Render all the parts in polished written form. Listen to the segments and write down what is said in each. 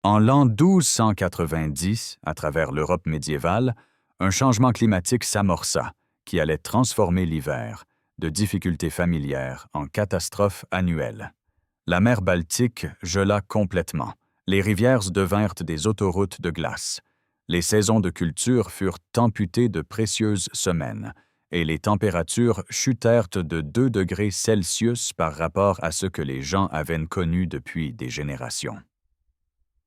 En l'an 1290, à travers l'Europe médiévale, un changement climatique s'amorça qui allait transformer l'hiver, de difficultés familières en catastrophes annuelles. La mer Baltique gela complètement. Les rivières devinrent des autoroutes de glace. Les saisons de culture furent amputées de précieuses semaines, et les températures chutèrent de 2 degrés Celsius par rapport à ce que les gens avaient connu depuis des générations.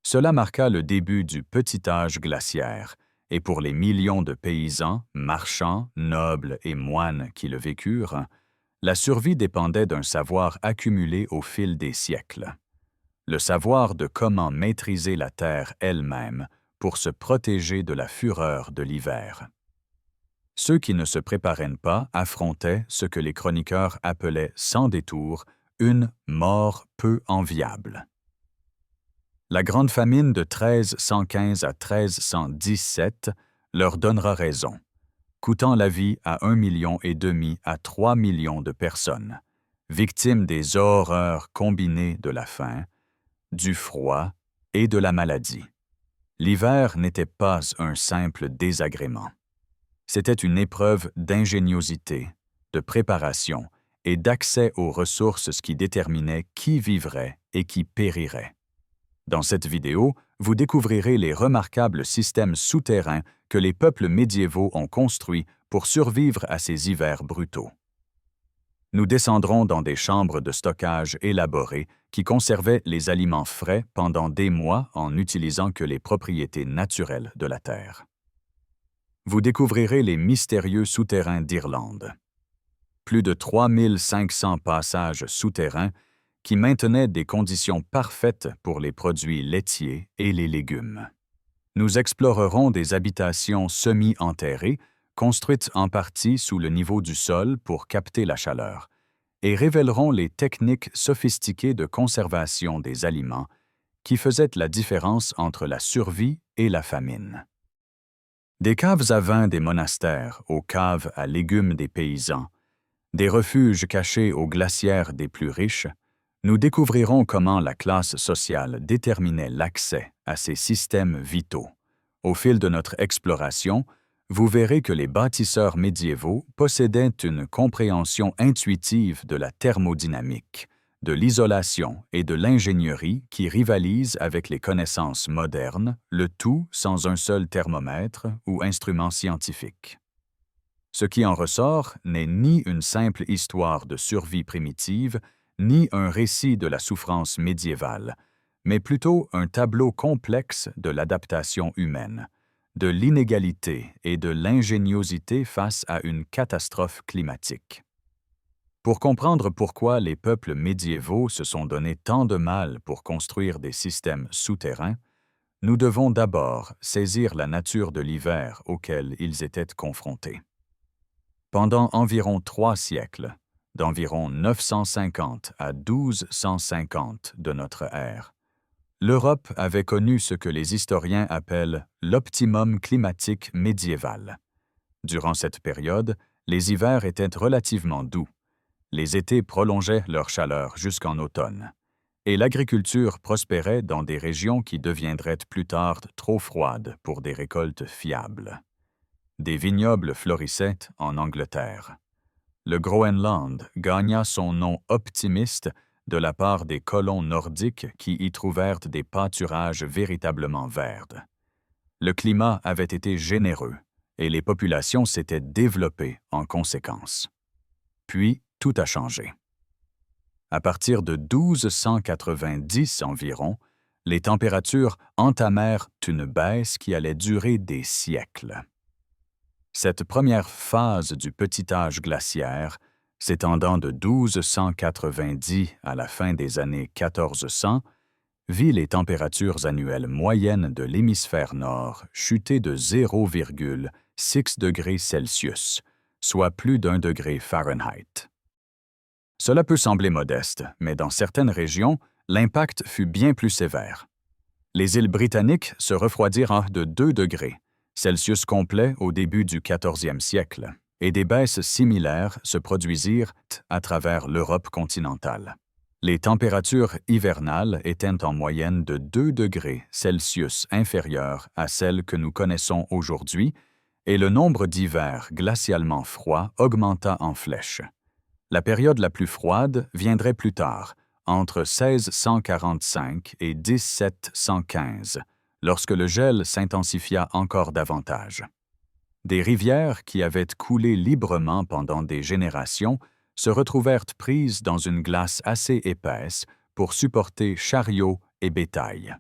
Cela marqua le début du petit âge glaciaire, et pour les millions de paysans, marchands, nobles et moines qui le vécurent, la survie dépendait d'un savoir accumulé au fil des siècles. Le savoir de comment maîtriser la terre elle-même pour se protéger de la fureur de l'hiver. Ceux qui ne se préparaient pas affrontaient ce que les chroniqueurs appelaient sans détour une mort peu enviable. La grande famine de 1315 à 1317 leur donnera raison, coûtant la vie à 1,5 million à 3 millions de personnes, victimes des horreurs combinées de la faim, du froid et de la maladie. L'hiver n'était pas un simple désagrément. C'était une épreuve d'ingéniosité, de préparation et d'accès aux ressources qui déterminait qui vivrait et qui périrait. Dans cette vidéo, vous découvrirez les remarquables systèmes souterrains que les peuples médiévaux ont construits pour survivre à ces hivers brutaux. Nous descendrons dans des chambres de stockage élaborées qui conservaient les aliments frais pendant des mois en n'utilisant que les propriétés naturelles de la terre. Vous découvrirez les mystérieux souterrains d'Irlande. Plus de 3500 passages souterrains qui maintenaient des conditions parfaites pour les produits laitiers et les légumes. Nous explorerons des habitations semi-enterrées, construites en partie sous le niveau du sol pour capter la chaleur, et révélerons les techniques sophistiquées de conservation des aliments qui faisaient la différence entre la survie et la famine. Des caves à vin des monastères aux caves à légumes des paysans, des refuges cachés aux glacières des plus riches, nous découvrirons comment la classe sociale déterminait l'accès à ces systèmes vitaux. Au fil de notre exploration, vous verrez que les bâtisseurs médiévaux possédaient une compréhension intuitive de la thermodynamique, de l'isolation et de l'ingénierie qui rivalisent avec les connaissances modernes, le tout sans un seul thermomètre ou instrument scientifique. Ce qui en ressort n'est ni une simple histoire de survie primitive, ni un récit de la souffrance médiévale, mais plutôt un tableau complexe de l'adaptation humaine, de l'inégalité et de l'ingéniosité face à une catastrophe climatique. Pour comprendre pourquoi les peuples médiévaux se sont donné tant de mal pour construire des systèmes souterrains, nous devons d'abord saisir la nature de l'hiver auquel ils étaient confrontés. Pendant environ 3 siècles, d'environ 950 à 1250 de notre ère, l'Europe avait connu ce que les historiens appellent l'optimum climatique médiéval. Durant cette période, les hivers étaient relativement doux, les étés prolongeaient leur chaleur jusqu'en automne, et l'agriculture prospérait dans des régions qui deviendraient plus tard trop froides pour des récoltes fiables. Des vignobles florissaient en Angleterre. Le Groenland gagna son nom optimiste de la part des colons nordiques qui y trouvèrent des pâturages véritablement verts. Le climat avait été généreux et les populations s'étaient développées en conséquence. Puis, tout a changé. À partir de 1290 environ, les températures entamèrent une baisse qui allait durer des siècles. Cette première phase du petit âge glaciaire, s'étendant de 1290 à la fin des années 1400, vit les températures annuelles moyennes de l'hémisphère nord chuter de 0,6 degrés Celsius, soit plus d'1 degré Fahrenheit. Cela peut sembler modeste, mais dans certaines régions, l'impact fut bien plus sévère. Les îles britanniques se refroidirent de 2 degrés Celsius complet au début du 14e siècle, et des baisses similaires se produisirent à travers l'Europe continentale. Les températures hivernales étaient en moyenne de 2 degrés Celsius inférieures à celles que nous connaissons aujourd'hui, et le nombre d'hivers glacialement froids augmenta en flèche. La période la plus froide viendrait plus tard, entre 1645 et 1715, lorsque le gel s'intensifia encore davantage. Des rivières qui avaient coulé librement pendant des générations se retrouvèrent prises dans une glace assez épaisse pour supporter chariots et bétail.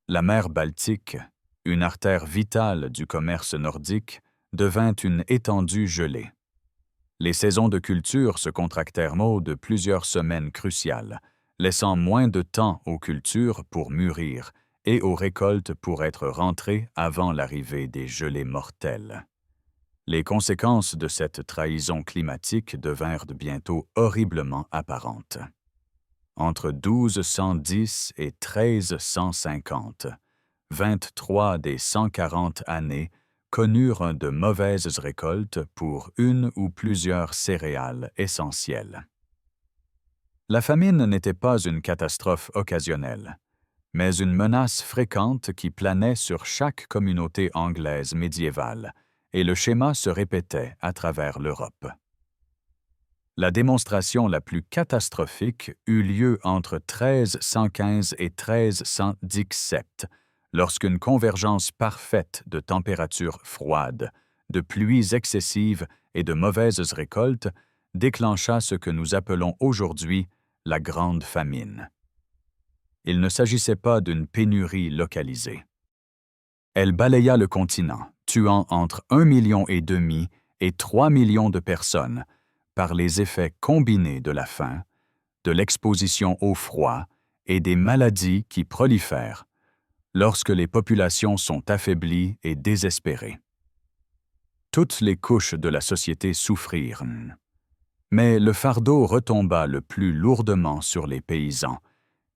La mer Baltique, une artère vitale du commerce nordique, devint une étendue gelée. Les saisons de culture se contractèrent de plusieurs semaines cruciales, laissant moins de temps aux cultures pour mûrir et aux récoltes pour être rentrées avant l'arrivée des gelées mortelles. Les conséquences de cette trahison climatique devinrent bientôt horriblement apparentes. Entre 1210 et 1350, 23 des 140 années connurent de mauvaises récoltes pour une ou plusieurs céréales essentielles. La famine n'était pas une catastrophe occasionnelle, mais une menace fréquente qui planait sur chaque communauté anglaise médiévale, et le schéma se répétait à travers l'Europe. La démonstration la plus catastrophique eut lieu entre 1315 et 1317, lorsqu'une convergence parfaite de températures froides, de pluies excessives et de mauvaises récoltes déclencha ce que nous appelons aujourd'hui la Grande Famine. Il ne s'agissait pas d'une pénurie localisée. Elle balaya le continent, tuant entre 1,5 million et 3 millions de personnes par les effets combinés de la faim, de l'exposition au froid et des maladies qui prolifèrent lorsque les populations sont affaiblies et désespérées. Toutes les couches de la société souffrirent, mais le fardeau retomba le plus lourdement sur les paysans,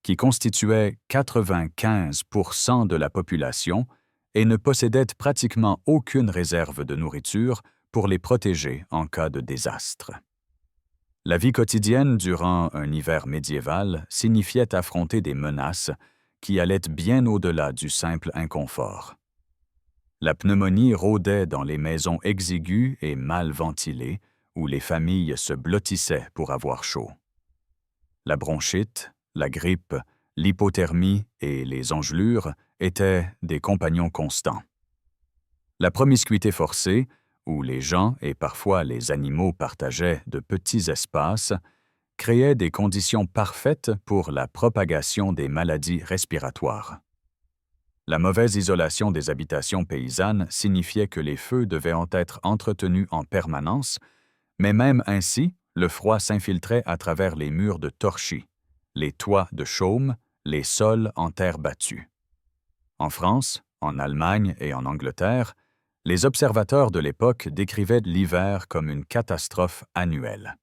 qui constituaient 95% de la population et ne possédaient pratiquement aucune réserve de nourriture pour les protéger en cas de désastre. La vie quotidienne durant un hiver médiéval signifiait affronter des menaces qui allaient bien au-delà du simple inconfort. La pneumonie rôdait dans les maisons exiguës et mal ventilées, où les familles se blottissaient pour avoir chaud. La bronchite, la grippe, l'hypothermie et les engelures étaient des compagnons constants. La promiscuité forcée, où les gens et parfois les animaux partageaient de petits espaces, créait des conditions parfaites pour la propagation des maladies respiratoires. La mauvaise isolation des habitations paysannes signifiait que les feux devaient en être entretenus en permanence, mais même ainsi, le froid s'infiltrait à travers les murs de torchis, les toits de chaume, les sols en terre battue. En France, en Allemagne et en Angleterre, les observateurs de l'époque décrivaient l'hiver comme une catastrophe annuelle.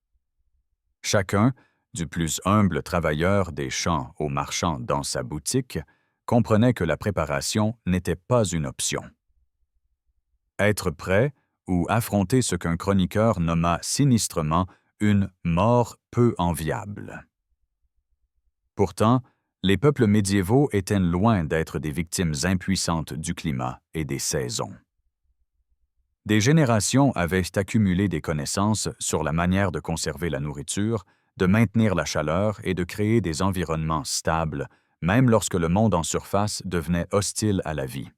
Chacun, du plus humble travailleur des champs au marchand dans sa boutique, comprenait que la préparation n'était pas une option. Être prêt ou affronter ce qu'un chroniqueur nomma sinistrement une « mort peu enviable ». Pourtant, les peuples médiévaux étaient loin d'être des victimes impuissantes du climat et des saisons. Des générations avaient accumulé des connaissances sur la manière de conserver la nourriture, de maintenir la chaleur et de créer des environnements stables, même lorsque le monde en surface devenait hostile à la vie.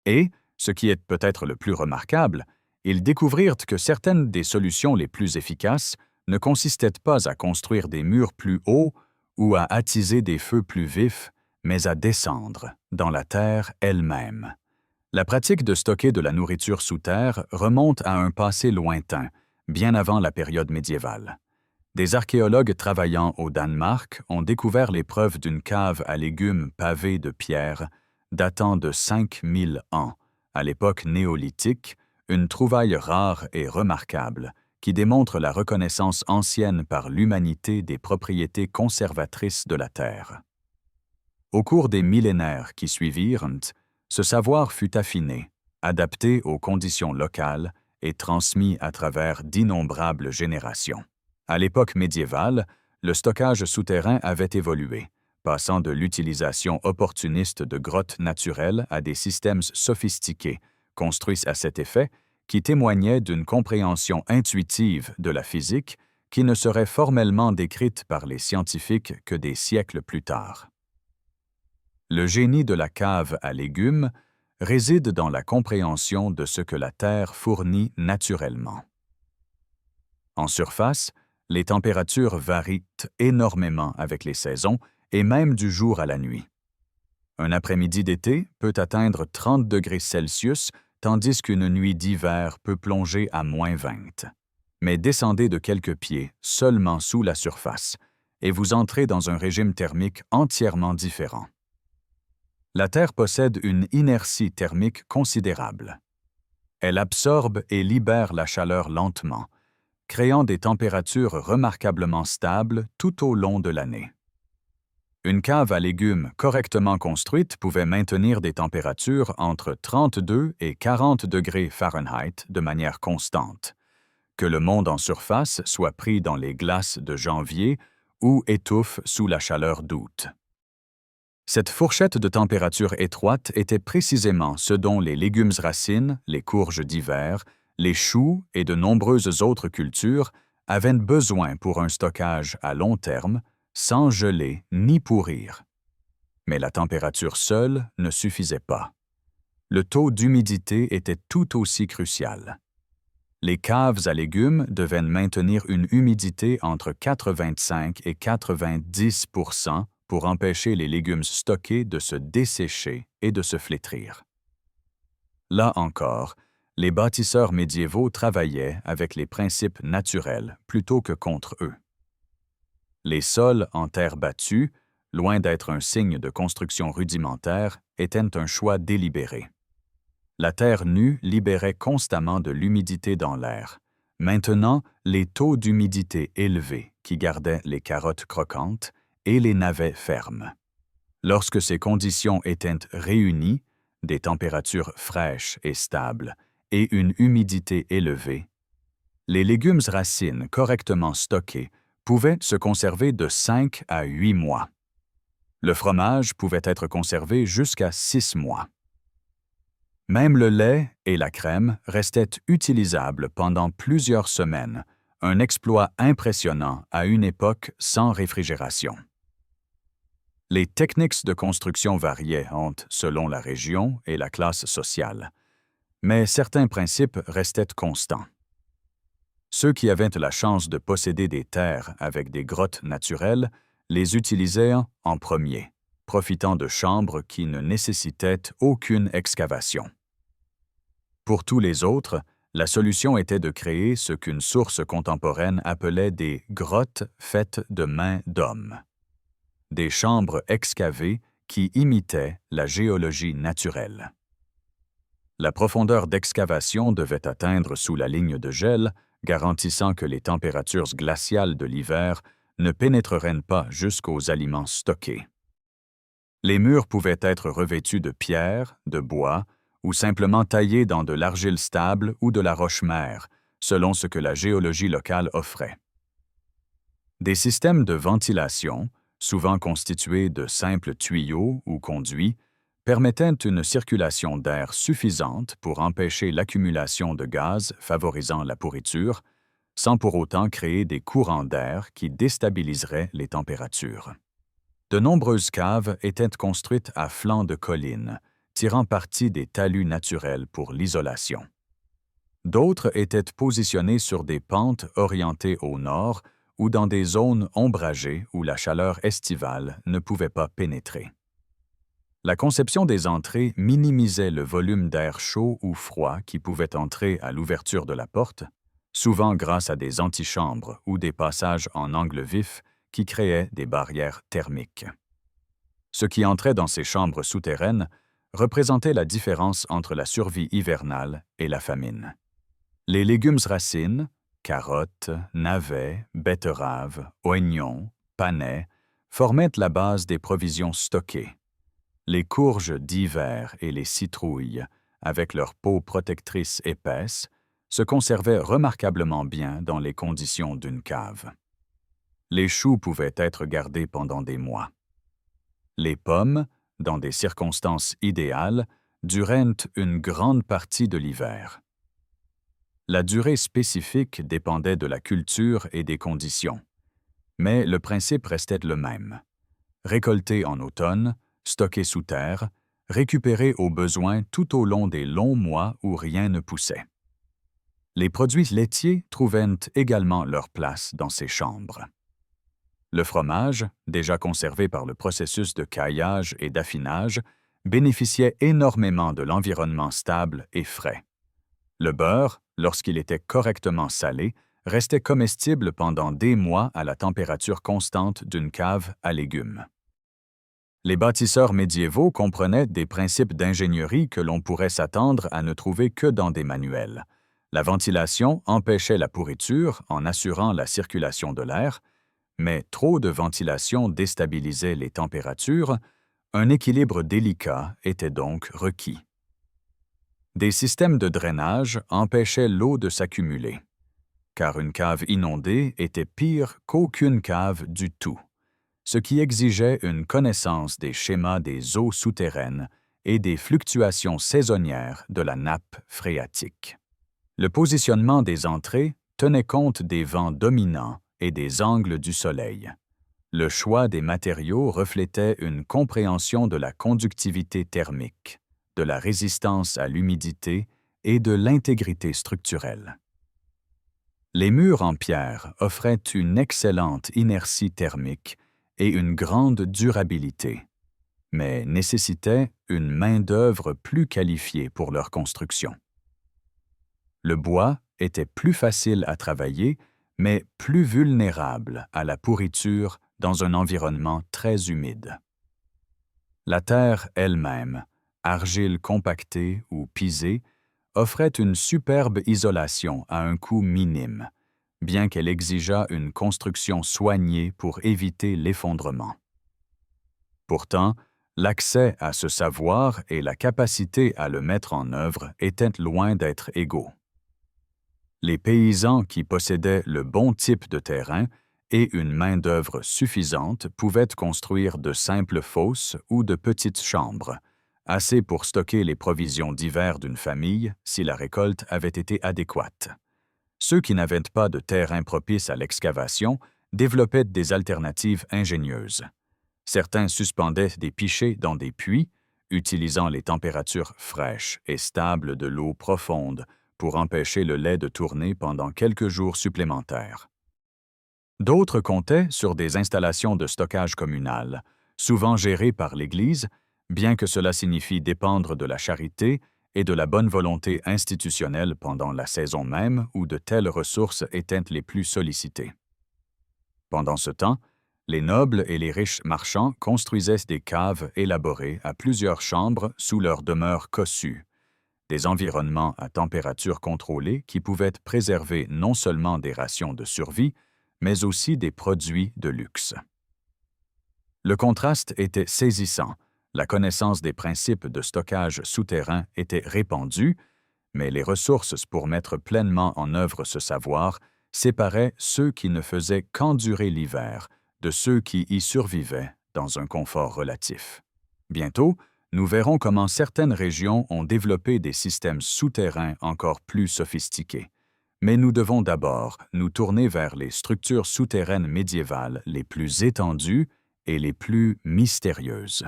Et, ce qui est peut-être le plus remarquable, ils découvrirent que certaines des solutions les plus efficaces ne consistaient pas à construire des murs plus hauts ou à attiser des feux plus vifs, mais à descendre dans la terre elle-même. La pratique de stocker de la nourriture sous terre remonte à un passé lointain, bien avant la période médiévale. Des archéologues travaillant au Danemark ont découvert les preuves d'une cave à légumes pavée de pierre datant de 5000 ans, à l'époque néolithique, une trouvaille rare et remarquable qui démontre la reconnaissance ancienne par l'humanité des propriétés conservatrices de la terre. Au cours des millénaires qui suivirent, ce savoir fut affiné, adapté aux conditions locales et transmis à travers d'innombrables générations. À l'époque médiévale, le stockage souterrain avait évolué, passant de l'utilisation opportuniste de grottes naturelles à des systèmes sophistiqués, construits à cet effet, qui témoignaient d'une compréhension intuitive de la physique qui ne serait formellement décrite par les scientifiques que des siècles plus tard. Le génie de la cave à légumes réside dans la compréhension de ce que la Terre fournit naturellement. En surface, les températures varient énormément avec les saisons et même du jour à la nuit. Un après-midi d'été peut atteindre 30 degrés Celsius, tandis qu'une nuit d'hiver peut plonger à -20. Mais descendez de quelques pieds, seulement sous la surface, et vous entrez dans un régime thermique entièrement différent. La Terre possède une inertie thermique considérable. Elle absorbe et libère la chaleur lentement, créant des températures remarquablement stables tout au long de l'année. Une cave à légumes correctement construite pouvait maintenir des températures entre 32 et 40 degrés Fahrenheit de manière constante, que le monde en surface soit pris dans les glaces de janvier ou étouffe sous la chaleur d'août. Cette fourchette de température étroite était précisément ce dont les légumes racines, les courges d'hiver, les choux et de nombreuses autres cultures avaient besoin pour un stockage à long terme, sans geler ni pourrir. Mais la température seule ne suffisait pas. Le taux d'humidité était tout aussi crucial. Les caves à légumes devaient maintenir une humidité entre 85 et 90 % pour empêcher les légumes stockés de se dessécher et de se flétrir. Là encore, les bâtisseurs médiévaux travaillaient avec les principes naturels plutôt que contre eux. Les sols en terre battue, loin d'être un signe de construction rudimentaire, étaient un choix délibéré. La terre nue libérait constamment de l'humidité dans l'air. Maintenant, les taux d'humidité élevés qui gardaient les carottes croquantes et les navets fermes. Lorsque ces conditions étaient réunies, des températures fraîches et stables et une humidité élevée, les légumes racines correctement stockés pouvaient se conserver de 5 à 8 mois. Le fromage pouvait être conservé jusqu'à 6 mois. Même le lait et la crème restaient utilisables pendant plusieurs semaines, un exploit impressionnant à une époque sans réfrigération. Les techniques de construction variaient selon la région et la classe sociale, mais certains principes restaient constants. Ceux qui avaient la chance de posséder des terres avec des grottes naturelles les utilisaient en premier, profitant de chambres qui ne nécessitaient aucune excavation. Pour tous les autres, la solution était de créer ce qu'une source contemporaine appelait des grottes faites de mains d'hommes. Des chambres excavées qui imitaient la géologie naturelle. La profondeur d'excavation devait atteindre sous la ligne de gel, garantissant que les températures glaciales de l'hiver ne pénétreraient pas jusqu'aux aliments stockés. Les murs pouvaient être revêtus de pierre, de bois, ou simplement taillés dans de l'argile stable ou de la roche-mère, selon ce que la géologie locale offrait. Des systèmes de ventilation, souvent constitués de simples tuyaux ou conduits, permettaient une circulation d'air suffisante pour empêcher l'accumulation de gaz favorisant la pourriture, sans pour autant créer des courants d'air qui déstabiliseraient les températures. De nombreuses caves étaient construites à flanc de collines, tirant parti des talus naturels pour l'isolation. D'autres étaient positionnées sur des pentes orientées au nord ou dans des zones ombragées où la chaleur estivale ne pouvait pas pénétrer. La conception des entrées minimisait le volume d'air chaud ou froid qui pouvait entrer à l'ouverture de la porte, souvent grâce à des antichambres ou des passages en angle vif qui créaient des barrières thermiques. Ce qui entrait dans ces chambres souterraines représentait la différence entre la survie hivernale et la famine. Les légumes racines, carottes, navets, betteraves, oignons, panais, formaient la base des provisions stockées. Les courges d'hiver et les citrouilles, avec leur peau protectrice épaisse, se conservaient remarquablement bien dans les conditions d'une cave. Les choux pouvaient être gardés pendant des mois. Les pommes, dans des circonstances idéales, duraient une grande partie de l'hiver. La durée spécifique dépendait de la culture et des conditions, mais le principe restait le même. Récolter en automne, stocker sous terre, récupérer au besoin tout au long des longs mois où rien ne poussait. Les produits laitiers trouvaient également leur place dans ces chambres. Le fromage, déjà conservé par le processus de caillage et d'affinage, bénéficiait énormément de l'environnement stable et frais. Le beurre, lorsqu'il était correctement salé, restait comestible pendant des mois à la température constante d'une cave à légumes. Les bâtisseurs médiévaux comprenaient des principes d'ingénierie que l'on pourrait s'attendre à ne trouver que dans des manuels. La ventilation empêchait la pourriture en assurant la circulation de l'air, mais trop de ventilation déstabilisait les températures, un équilibre délicat était donc requis. Des systèmes de drainage empêchaient l'eau de s'accumuler, car une cave inondée était pire qu'aucune cave du tout, ce qui exigeait une connaissance des schémas des eaux souterraines et des fluctuations saisonnières de la nappe phréatique. Le positionnement des entrées tenait compte des vents dominants et des angles du soleil. Le choix des matériaux reflétait une compréhension de la conductivité thermique, de la résistance à l'humidité et de l'intégrité structurelle. Les murs en pierre offraient une excellente inertie thermique et une grande durabilité, mais nécessitaient une main-d'œuvre plus qualifiée pour leur construction. Le bois était plus facile à travailler, mais plus vulnérable à la pourriture dans un environnement très humide. La terre elle-même, argile compactée ou pisée, offrait une superbe isolation à un coût minime, bien qu'elle exigeât une construction soignée pour éviter l'effondrement. Pourtant, l'accès à ce savoir et la capacité à le mettre en œuvre étaient loin d'être égaux. Les paysans qui possédaient le bon type de terrain et une main-d'œuvre suffisante pouvaient construire de simples fosses ou de petites chambres, assez pour stocker les provisions d'hiver d'une famille si la récolte avait été adéquate. Ceux qui n'avaient pas de terrain propice à l'excavation développaient des alternatives ingénieuses. Certains suspendaient des pichets dans des puits, utilisant les températures fraîches et stables de l'eau profonde pour empêcher le lait de tourner pendant quelques jours supplémentaires. D'autres comptaient sur des installations de stockage communales, souvent gérées par l'Église, bien que cela signifie dépendre de la charité et de la bonne volonté institutionnelle pendant la saison même où de telles ressources étaient les plus sollicitées. Pendant ce temps, les nobles et les riches marchands construisaient des caves élaborées à plusieurs chambres sous leur demeure cossue, des environnements à température contrôlée qui pouvaient préserver non seulement des rations de survie, mais aussi des produits de luxe. Le contraste était saisissant, la connaissance des principes de stockage souterrain était répandue, mais les ressources pour mettre pleinement en œuvre ce savoir séparaient ceux qui ne faisaient qu'endurer l'hiver de ceux qui y survivaient dans un confort relatif. Bientôt, nous verrons comment certaines régions ont développé des systèmes souterrains encore plus sophistiqués. Mais nous devons d'abord nous tourner vers les structures souterraines médiévales les plus étendues et les plus mystérieuses.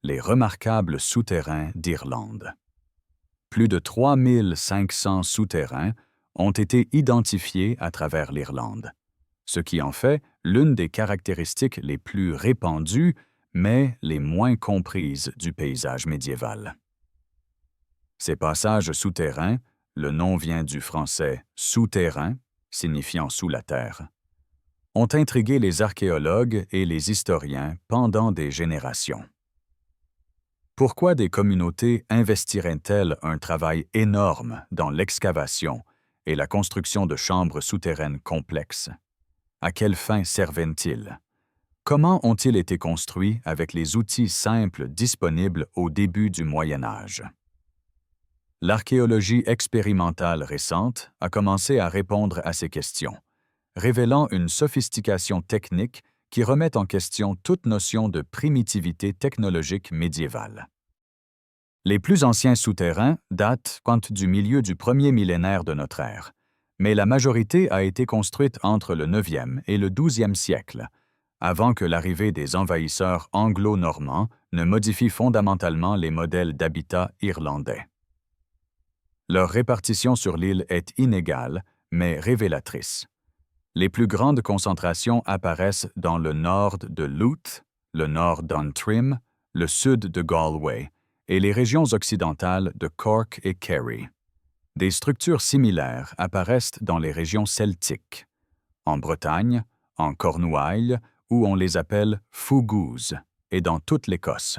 Les remarquables souterrains d'Irlande. Plus de 3500 souterrains ont été identifiés à travers l'Irlande, ce qui en fait l'une des caractéristiques les plus répandues, mais les moins comprises du paysage médiéval. Ces passages souterrains, le nom vient du français « souterrain », signifiant « sous la terre », ont intrigué les archéologues et les historiens pendant des générations. Pourquoi des communautés investiraient-elles un travail énorme dans l'excavation et la construction de chambres souterraines complexes? À quelle fin servaient-ils? Comment ont-ils été construits avec les outils simples disponibles au début du Moyen Âge? L'archéologie expérimentale récente a commencé à répondre à ces questions, révélant une sophistication technique qui remet en question toute notion de primitivité technologique médiévale. Les plus anciens souterrains datent du milieu du premier millénaire de notre ère, mais la majorité a été construite entre le 9e et le 12e siècle, avant que l'arrivée des envahisseurs anglo-normands ne modifie fondamentalement les modèles d'habitat irlandais. Leur répartition sur l'île est inégale, mais révélatrice. Les plus grandes concentrations apparaissent dans le nord de Louth, le nord d'Antrim, le sud de Galway et les régions occidentales de Cork et Kerry. Des structures similaires apparaissent dans les régions celtiques, en Bretagne, en Cornouailles, où on les appelle fougouzes, et dans toute l'Écosse,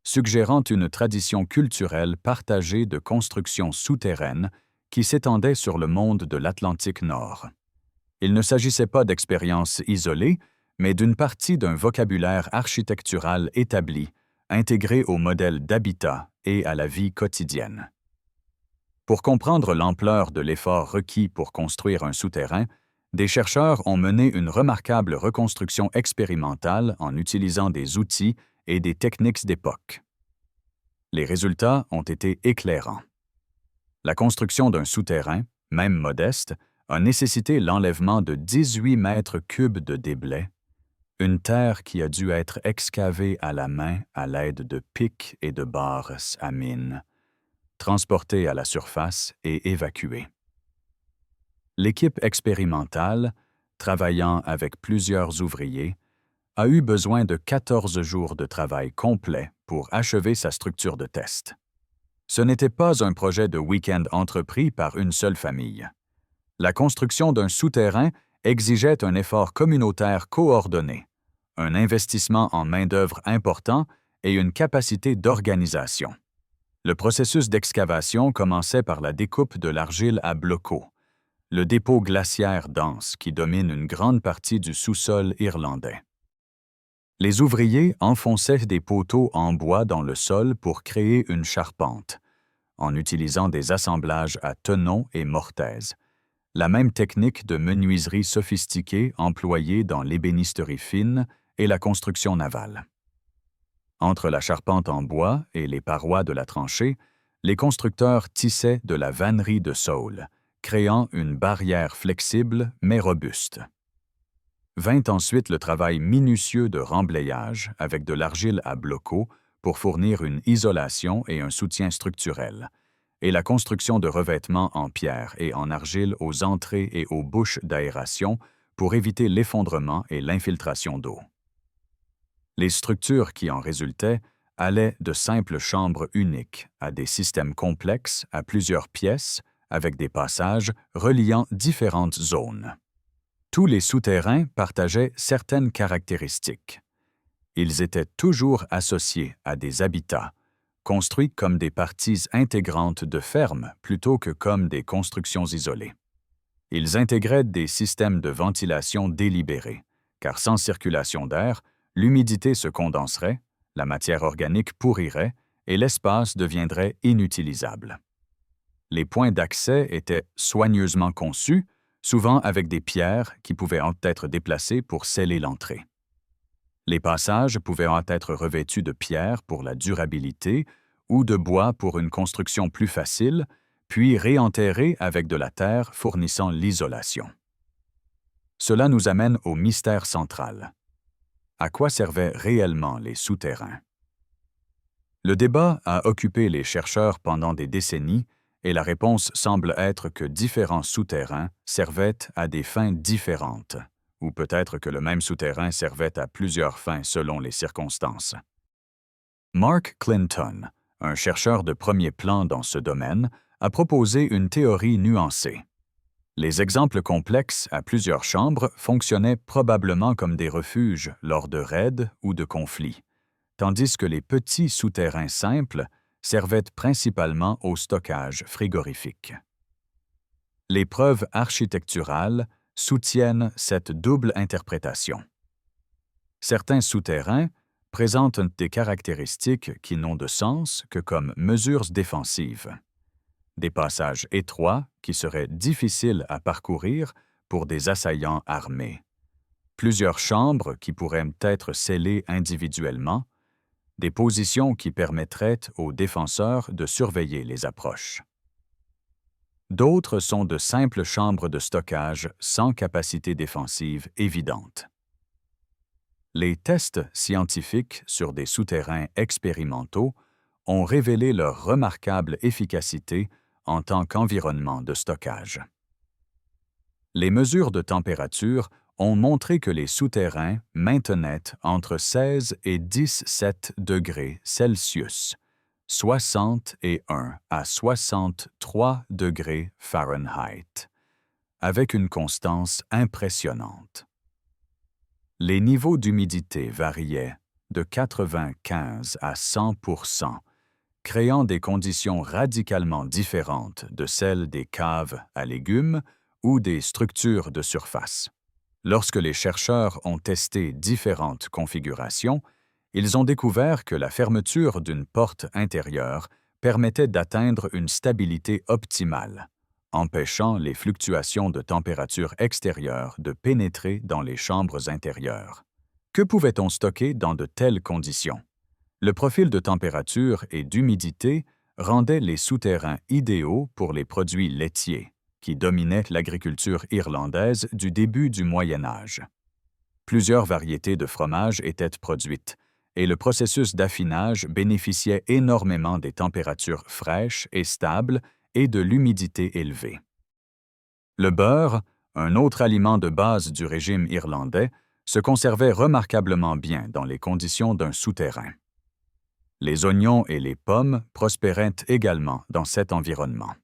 suggérant une tradition culturelle partagée de constructions souterraines qui s'étendait sur le monde de l'Atlantique Nord. Il ne s'agissait pas d'expériences isolées, mais d'une partie d'un vocabulaire architectural établi, intégré au modèle d'habitat et à la vie quotidienne. Pour comprendre l'ampleur de l'effort requis pour construire un souterrain, des chercheurs ont mené une remarquable reconstruction expérimentale en utilisant des outils et des techniques d'époque. Les résultats ont été éclairants. La construction d'un souterrain, même modeste, a nécessité l'enlèvement de 18 mètres cubes de déblais, une terre qui a dû être excavée à la main à l'aide de pics et de barres à mine, transportée à la surface et évacuée. L'équipe expérimentale, travaillant avec plusieurs ouvriers, a eu besoin de 14 jours de travail complet pour achever sa structure de test. Ce n'était pas un projet de week-end entrepris par une seule famille. La construction d'un souterrain exigeait un effort communautaire coordonné, un investissement en main-d'œuvre important et une capacité d'organisation. Le processus d'excavation commençait par la découpe de l'argile à blocaux, le dépôt glaciaire dense qui domine une grande partie du sous-sol irlandais. Les ouvriers enfonçaient des poteaux en bois dans le sol pour créer une charpente, en utilisant des assemblages à tenons et mortaises, la même technique de menuiserie sophistiquée employée dans l'ébénisterie fine et la construction navale. Entre la charpente en bois et les parois de la tranchée, les constructeurs tissaient de la vannerie de saule, créant une barrière flexible mais robuste. Vint ensuite le travail minutieux de remblayage avec de l'argile à blocaux pour fournir une isolation et un soutien structurel, et la construction de revêtements en pierre et en argile aux entrées et aux bouches d'aération pour éviter l'effondrement et l'infiltration d'eau. Les structures qui en résultaient allaient de simples chambres uniques à des systèmes complexes à plusieurs pièces avec des passages reliant différentes zones. Tous les souterrains partageaient certaines caractéristiques. Ils étaient toujours associés à des habitats, construits comme des parties intégrantes de fermes plutôt que comme des constructions isolées. Ils intégraient des systèmes de ventilation délibérés, car sans circulation d'air, l'humidité se condenserait, la matière organique pourrirait et l'espace deviendrait inutilisable. Les points d'accès étaient soigneusement conçus, souvent avec des pierres qui pouvaient être déplacées pour sceller l'entrée. Les passages pouvaient être revêtus de pierre pour la durabilité ou de bois pour une construction plus facile, puis réenterrés avec de la terre fournissant l'isolation. Cela nous amène au mystère central. À quoi servaient réellement les souterrains? Le débat a occupé les chercheurs pendant des décennies et la réponse semble être que différents souterrains servaient à des fins différentes, ou peut-être que le même souterrain servait à plusieurs fins selon les circonstances. Mark Clinton, un chercheur de premier plan dans ce domaine, a proposé une théorie nuancée. Les exemples complexes à plusieurs chambres fonctionnaient probablement comme des refuges lors de raids ou de conflits, tandis que les petits souterrains simples servaient principalement au stockage frigorifique. Les preuves architecturales soutiennent cette double interprétation. Certains souterrains présentent des caractéristiques qui n'ont de sens que comme mesures défensives. Des passages étroits qui seraient difficiles à parcourir pour des assaillants armés. Plusieurs chambres qui pourraient être scellées individuellement, des positions qui permettraient aux défenseurs de surveiller les approches. D'autres sont de simples chambres de stockage sans capacité défensive évidente. Les tests scientifiques sur des souterrains expérimentaux ont révélé leur remarquable efficacité en tant qu'environnement de stockage. Les mesures de température ont montré que les souterrains maintenaient entre 16 et 17 degrés Celsius, 61 à 63 degrés Fahrenheit, avec une constance impressionnante. Les niveaux d'humidité variaient de 95 à 100%, créant des conditions radicalement différentes de celles des caves à légumes ou des structures de surface. Lorsque les chercheurs ont testé différentes configurations, ils ont découvert que la fermeture d'une porte intérieure permettait d'atteindre une stabilité optimale, empêchant les fluctuations de température extérieure de pénétrer dans les chambres intérieures. Que pouvait-on stocker dans de telles conditions? Le profil de température et d'humidité rendait les souterrains idéaux pour les produits laitiers, qui dominaient l'agriculture irlandaise du début du Moyen Âge. Plusieurs variétés de fromages étaient produites, et le processus d'affinage bénéficiait énormément des températures fraîches et stables et de l'humidité élevée. Le beurre, un autre aliment de base du régime irlandais, se conservait remarquablement bien dans les conditions d'un souterrain. Les oignons et les pommes prospéraient également dans cet environnement.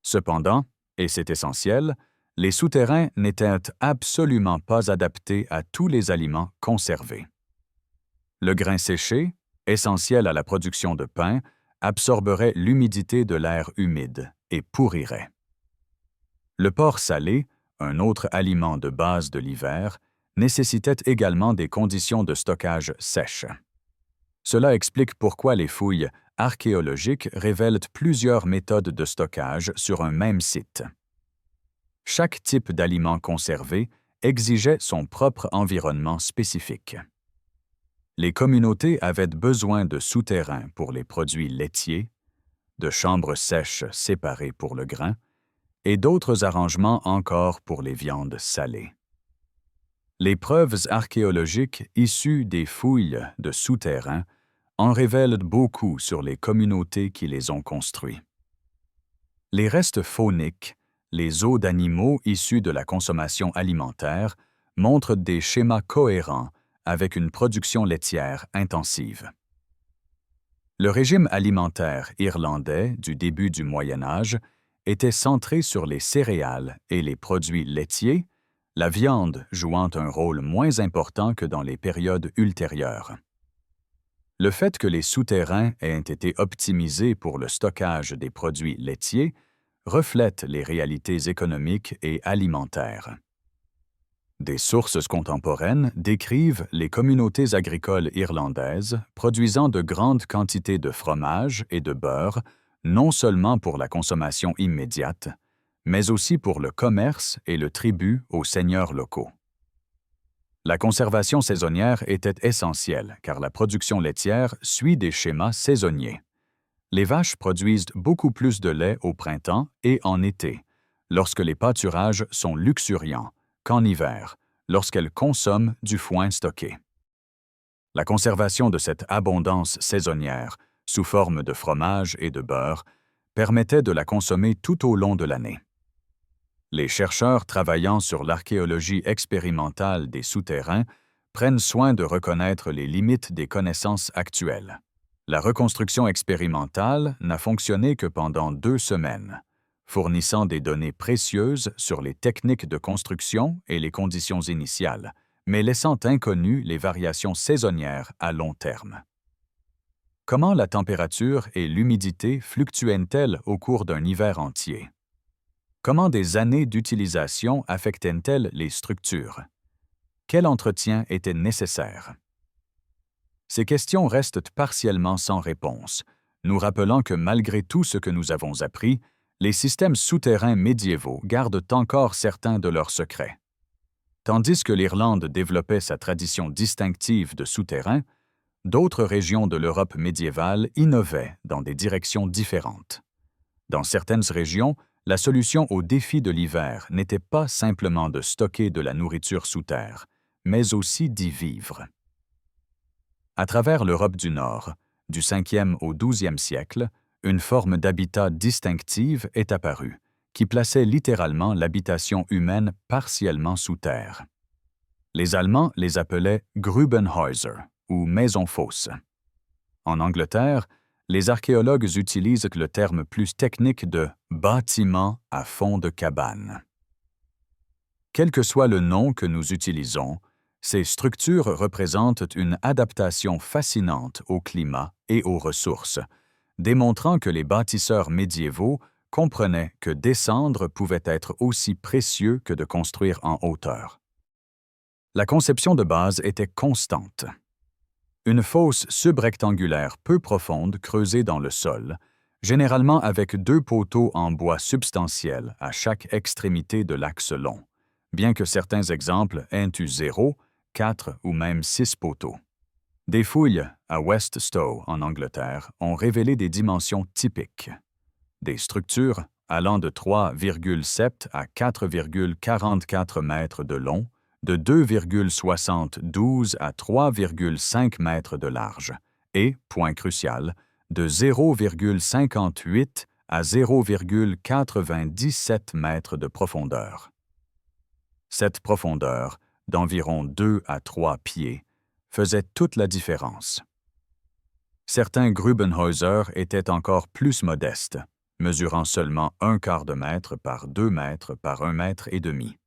Cependant, et c'est essentiel, les souterrains n'étaient absolument pas adaptés à tous les aliments conservés. Le grain séché, essentiel à la production de pain, absorberait l'humidité de l'air humide et pourrirait. Le porc salé, un autre aliment de base de l'hiver, nécessitait également des conditions de stockage sèches. Cela explique pourquoi les fouilles archéologiques révèlent plusieurs méthodes de stockage sur un même site. Chaque type d'aliment conservé exigeait son propre environnement spécifique. Les communautés avaient besoin de souterrains pour les produits laitiers, de chambres sèches séparées pour le grain, et d'autres arrangements encore pour les viandes salées. Les preuves archéologiques issues des fouilles de souterrains en révèlent beaucoup sur les communautés qui les ont construits. Les restes fauniques, les os d'animaux issus de la consommation alimentaire, montrent des schémas cohérents avec une production laitière intensive. Le régime alimentaire irlandais du début du Moyen Âge était centré sur les céréales et les produits laitiers, la viande jouant un rôle moins important que dans les périodes ultérieures. Le fait que les souterrains aient été optimisés pour le stockage des produits laitiers reflète les réalités économiques et alimentaires. Des sources contemporaines décrivent les communautés agricoles irlandaises produisant de grandes quantités de fromage et de beurre, non seulement pour la consommation immédiate, mais aussi pour le commerce et le tribut aux seigneurs locaux. La conservation saisonnière était essentielle car la production laitière suit des schémas saisonniers. Les vaches produisent beaucoup plus de lait au printemps et en été, lorsque les pâturages sont luxuriants, qu'en hiver, lorsqu'elles consomment du foin stocké. La conservation de cette abondance saisonnière, sous forme de fromage et de beurre, permettait de la consommer tout au long de l'année. Les chercheurs travaillant sur l'archéologie expérimentale des souterrains prennent soin de reconnaître les limites des connaissances actuelles. La reconstruction expérimentale n'a fonctionné que pendant 2 semaines, fournissant des données précieuses sur les techniques de construction et les conditions initiales, mais laissant inconnues les variations saisonnières à long terme. Comment la température et l'humidité fluctuaient-elles au cours d'un hiver entier? Comment des années d'utilisation affectaient-elles les structures? Quel entretien était nécessaire? Ces questions restent partiellement sans réponse, nous rappelant que malgré tout ce que nous avons appris, les systèmes souterrains médiévaux gardent encore certains de leurs secrets. Tandis que l'Irlande développait sa tradition distinctive de souterrains, d'autres régions de l'Europe médiévale innovaient dans des directions différentes. Dans certaines régions, la solution au défi de l'hiver n'était pas simplement de stocker de la nourriture sous terre, mais aussi d'y vivre. À travers l'Europe du Nord, du 5e au 12e siècle, une forme d'habitat distinctive est apparue, qui plaçait littéralement l'habitation humaine partiellement sous terre. Les Allemands les appelaient Grubenhäuser ou maisons fausses. En Angleterre, les archéologues utilisent le terme plus technique de bâtiment à fond de cabane. Quel que soit le nom que nous utilisons, ces structures représentent une adaptation fascinante au climat et aux ressources, démontrant que les bâtisseurs médiévaux comprenaient que descendre pouvait être aussi précieux que de construire en hauteur. La conception de base était constante. Une fosse subrectangulaire peu profonde creusée dans le sol, généralement avec 2 poteaux en bois substantiels à chaque extrémité de l'axe long, bien que certains exemples aient eu 0, 4 ou même 6 poteaux. Des fouilles à West Stow, en Angleterre, ont révélé des dimensions typiques. Des structures allant de 3,7 à 4,44 mètres de long, de 2,72 à 3,5 mètres de large et, point crucial, de 0,58 à 0,97 mètres de profondeur. Cette profondeur, d'environ 2 à 3 pieds, faisait toute la différence. Certains Grubenhäuser étaient encore plus modestes, mesurant seulement 1/4 de mètre par 2 mètres par 1 mètre et demi.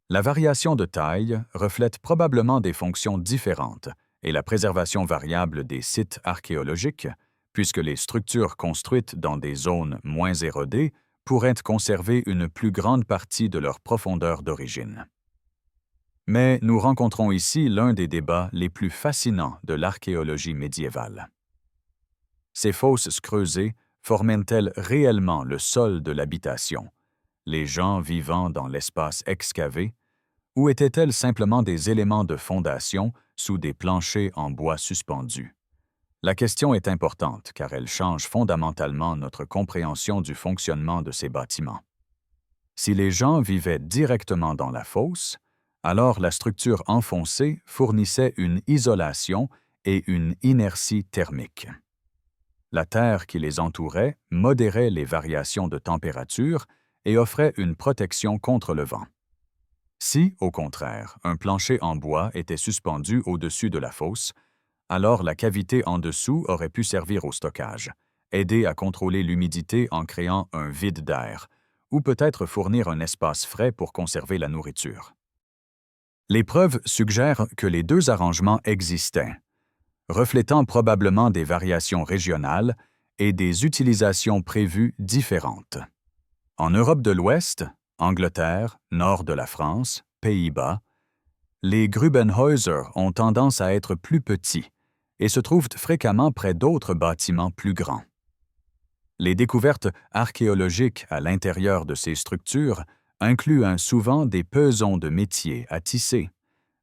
La variation de taille reflète probablement des fonctions différentes et la préservation variable des sites archéologiques, puisque les structures construites dans des zones moins érodées pourraient conserver une plus grande partie de leur profondeur d'origine. Mais nous rencontrons ici l'un des débats les plus fascinants de l'archéologie médiévale. Ces fosses creusées formaient-elles réellement le sol de l'habitation, les gens vivant dans l'espace excavé, ou étaient-elles simplement des éléments de fondation sous des planchers en bois suspendus? La question est importante car elle change fondamentalement notre compréhension du fonctionnement de ces bâtiments. Si les gens vivaient directement dans la fosse, alors la structure enfoncée fournissait une isolation et une inertie thermique. La terre qui les entourait modérait les variations de température et offrait une protection contre le vent. Si, au contraire, un plancher en bois était suspendu au-dessus de la fosse, alors la cavité en dessous aurait pu servir au stockage, aider à contrôler l'humidité en créant un vide d'air, ou peut-être fournir un espace frais pour conserver la nourriture. Les preuves suggèrent que les 2 arrangements existaient, reflétant probablement des variations régionales et des utilisations prévues différentes. En Europe de l'Ouest, Angleterre, nord de la France, Pays-Bas, les Grubenhäuser ont tendance à être plus petits et se trouvent fréquemment près d'autres bâtiments plus grands. Les découvertes archéologiques à l'intérieur de ces structures incluent souvent des pesons de métier à tisser,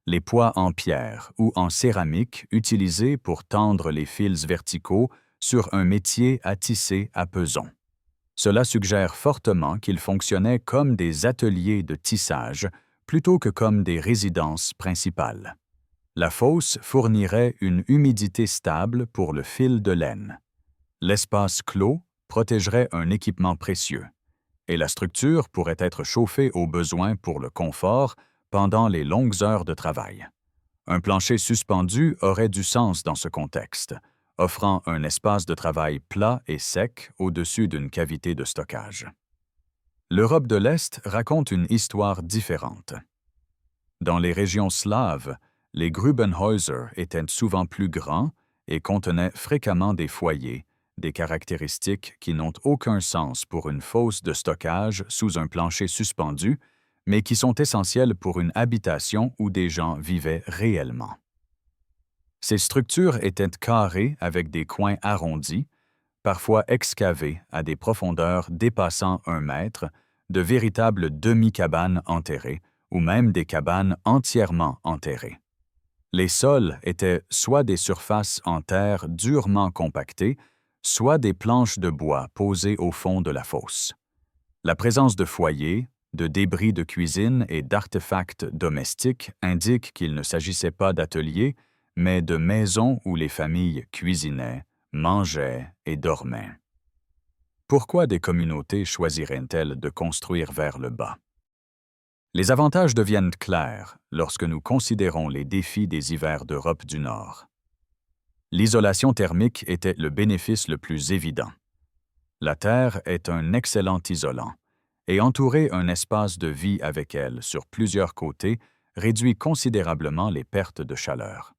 les poids en pierre ou en céramique utilisés pour tendre les fils verticaux sur un métier à tisser à peson. Cela suggère fortement qu'ils fonctionnaient comme des ateliers de tissage plutôt que comme des résidences principales. La fosse fournirait une humidité stable pour le fil de laine. L'espace clos protégerait un équipement précieux, et la structure pourrait être chauffée au besoin pour le confort pendant les longues heures de travail. Un plancher suspendu aurait du sens dans ce contexte, offrant un espace de travail plat et sec au-dessus d'une cavité de stockage. L'Europe de l'Est raconte une histoire différente. Dans les régions slaves, les Grubenhäuser étaient souvent plus grands et contenaient fréquemment des foyers, des caractéristiques qui n'ont aucun sens pour une fosse de stockage sous un plancher suspendu, mais qui sont essentielles pour une habitation où des gens vivaient réellement. Ces structures étaient carrées avec des coins arrondis, parfois excavées à des profondeurs dépassant 1 mètre, de véritables demi-cabanes enterrées, ou même des cabanes entièrement enterrées. Les sols étaient soit des surfaces en terre durement compactées, soit des planches de bois posées au fond de la fosse. La présence de foyers, de débris de cuisine et d'artefacts domestiques indique qu'il ne s'agissait pas d'ateliers, mais de maisons où les familles cuisinaient, mangeaient et dormaient. Pourquoi des communautés choisiraient-elles de construire vers le bas? Les avantages deviennent clairs lorsque nous considérons les défis des hivers d'Europe du Nord. L'isolation thermique était le bénéfice le plus évident. La terre est un excellent isolant, et entourer un espace de vie avec elle sur plusieurs côtés réduit considérablement les pertes de chaleur.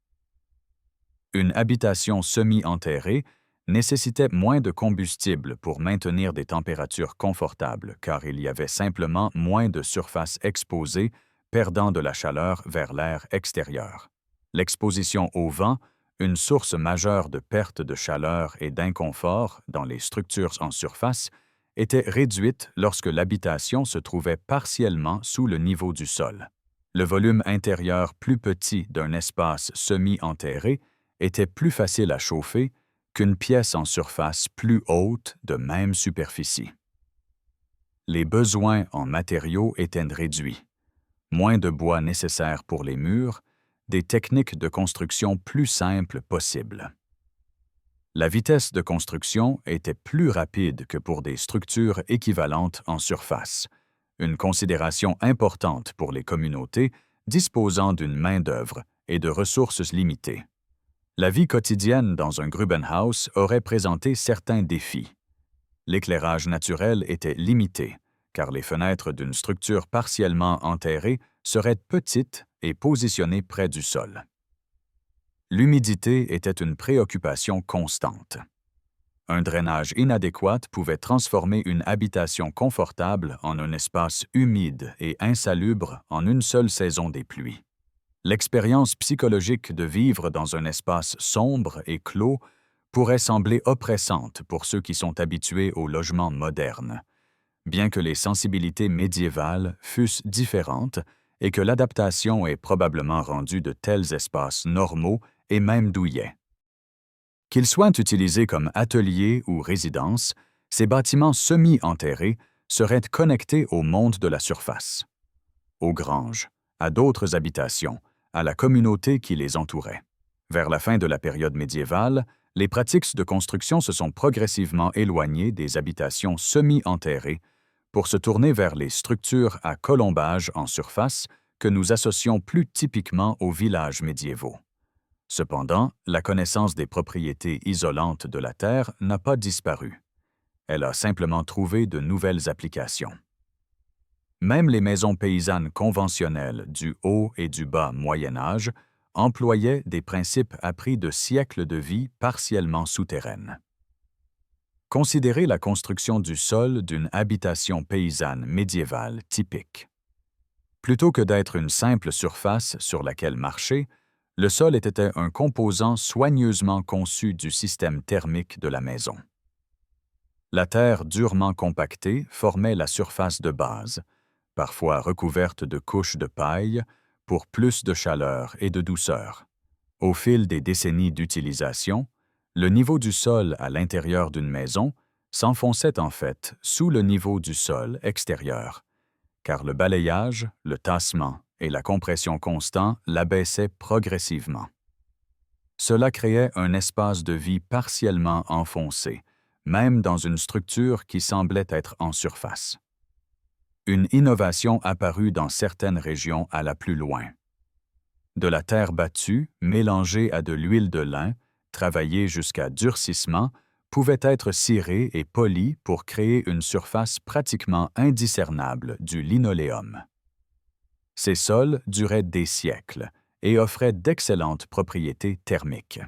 Une habitation semi-enterrée nécessitait moins de combustible pour maintenir des températures confortables car il y avait simplement moins de surface exposée perdant de la chaleur vers l'air extérieur. L'exposition au vent, une source majeure de perte de chaleur et d'inconfort dans les structures en surface, était réduite lorsque l'habitation se trouvait partiellement sous le niveau du sol. Le volume intérieur plus petit d'un espace semi-enterré était plus facile à chauffer qu'une pièce en surface plus haute de même superficie. Les besoins en matériaux étaient réduits. Moins de bois nécessaire pour les murs, des techniques de construction plus simples possibles. La vitesse de construction était plus rapide que pour des structures équivalentes en surface, une considération importante pour les communautés disposant d'une main-d'œuvre et de ressources limitées. La vie quotidienne dans un Grubenhaus aurait présenté certains défis. L'éclairage naturel était limité, car les fenêtres d'une structure partiellement enterrée seraient petites et positionnées près du sol. L'humidité était une préoccupation constante. Un drainage inadéquat pouvait transformer une habitation confortable en un espace humide et insalubre en une seule saison des pluies. L'expérience psychologique de vivre dans un espace sombre et clos pourrait sembler oppressante pour ceux qui sont habitués au logement moderne, bien que les sensibilités médiévales fussent différentes et que l'adaptation ait probablement rendu de tels espaces normaux et même douillets. Qu'ils soient utilisés comme ateliers ou résidences, ces bâtiments semi-enterrés seraient connectés au monde de la surface, aux granges, à d'autres habitations, à la communauté qui les entourait. Vers la fin de la période médiévale, les pratiques de construction se sont progressivement éloignées des habitations semi-enterrées pour se tourner vers les structures à colombage en surface que nous associons plus typiquement aux villages médiévaux. Cependant, la connaissance des propriétés isolantes de la terre n'a pas disparu. Elle a simplement trouvé de nouvelles applications. Même les maisons paysannes conventionnelles du haut et du bas Moyen Âge employaient des principes appris de siècles de vie partiellement souterraines. Considérez la construction du sol d'une habitation paysanne médiévale typique. Plutôt que d'être une simple surface sur laquelle marcher, le sol était un composant soigneusement conçu du système thermique de la maison. La terre durement compactée formait la surface de base, parfois recouverte de couches de paille, pour plus de chaleur et de douceur. Au fil des décennies d'utilisation, le niveau du sol à l'intérieur d'une maison s'enfonçait en fait sous le niveau du sol extérieur, car le balayage, le tassement et la compression constante l'abaissaient progressivement. Cela créait un espace de vie partiellement enfoncé, même dans une structure qui semblait être en surface. Une innovation apparut dans certaines régions à la plus loin. De la terre battue, mélangée à de l'huile de lin, travaillée jusqu'à durcissement, pouvait être cirée et polie pour créer une surface pratiquement indiscernable du linoléum. Ces sols duraient des siècles et offraient d'excellentes propriétés thermiques.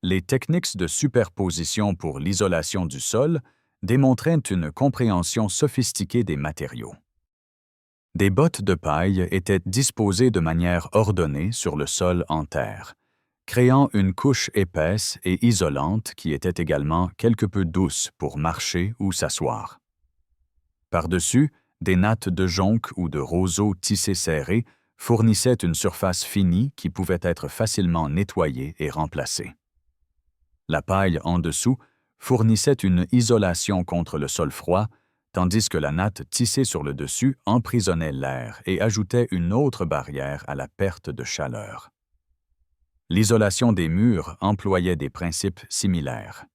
Les techniques de superposition pour l'isolation du sol démontraient une compréhension sophistiquée des matériaux. Des bottes de paille étaient disposées de manière ordonnée sur le sol en terre, créant une couche épaisse et isolante qui était également quelque peu douce pour marcher ou s'asseoir. Par-dessus, des nattes de jonc ou de roseaux tissés serrés fournissaient une surface finie qui pouvait être facilement nettoyée et remplacée. La paille en dessous fournissait une isolation contre le sol froid, tandis que la natte tissée sur le dessus emprisonnait l'air et ajoutait une autre barrière à la perte de chaleur. L'isolation des murs employait des principes similaires.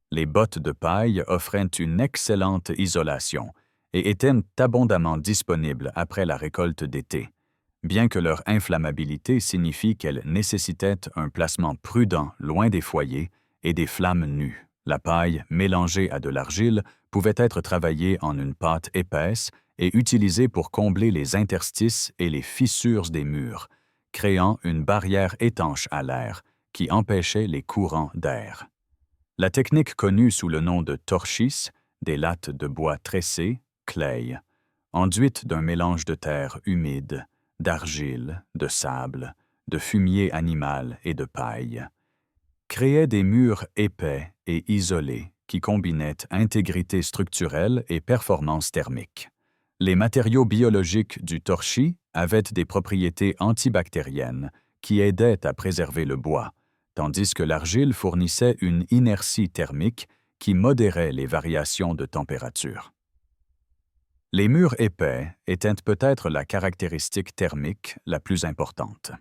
Les bottes de paille offraient une excellente isolation et étaient abondamment disponibles après la récolte d'été, bien que leur inflammabilité signifie qu'elles nécessitaient un placement prudent loin des foyers et des flammes nues. La paille, mélangée à de l'argile, pouvait être travaillée en une pâte épaisse et utilisée pour combler les interstices et les fissures des murs, créant une barrière étanche à l'air qui empêchait les courants d'air. La technique connue sous le nom de torchis, des lattes de bois tressées, clay, enduites d'un mélange de terre humide, d'argile, de sable, de fumier animal et de paille, créait des murs épais et isolés qui combinaient intégrité structurelle et performance thermique. Les matériaux biologiques du torchis avaient des propriétés antibactériennes qui aidaient à préserver le bois, tandis que l'argile fournissait une inertie thermique qui modérait les variations de température. Les murs épais étaient peut-être la caractéristique thermique la plus importante.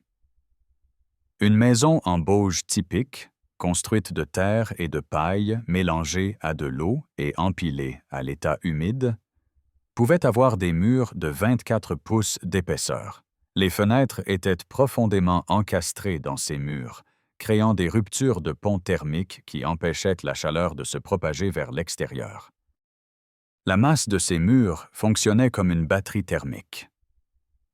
Une maison en bauge typique, construite de terre et de paille mélangée à de l'eau et empilée à l'état humide, pouvait avoir des murs de 24 pouces d'épaisseur. Les fenêtres étaient profondément encastrées dans ces murs, créant des ruptures de pont thermique qui empêchaient la chaleur de se propager vers l'extérieur. La masse de ces murs fonctionnait comme une batterie thermique.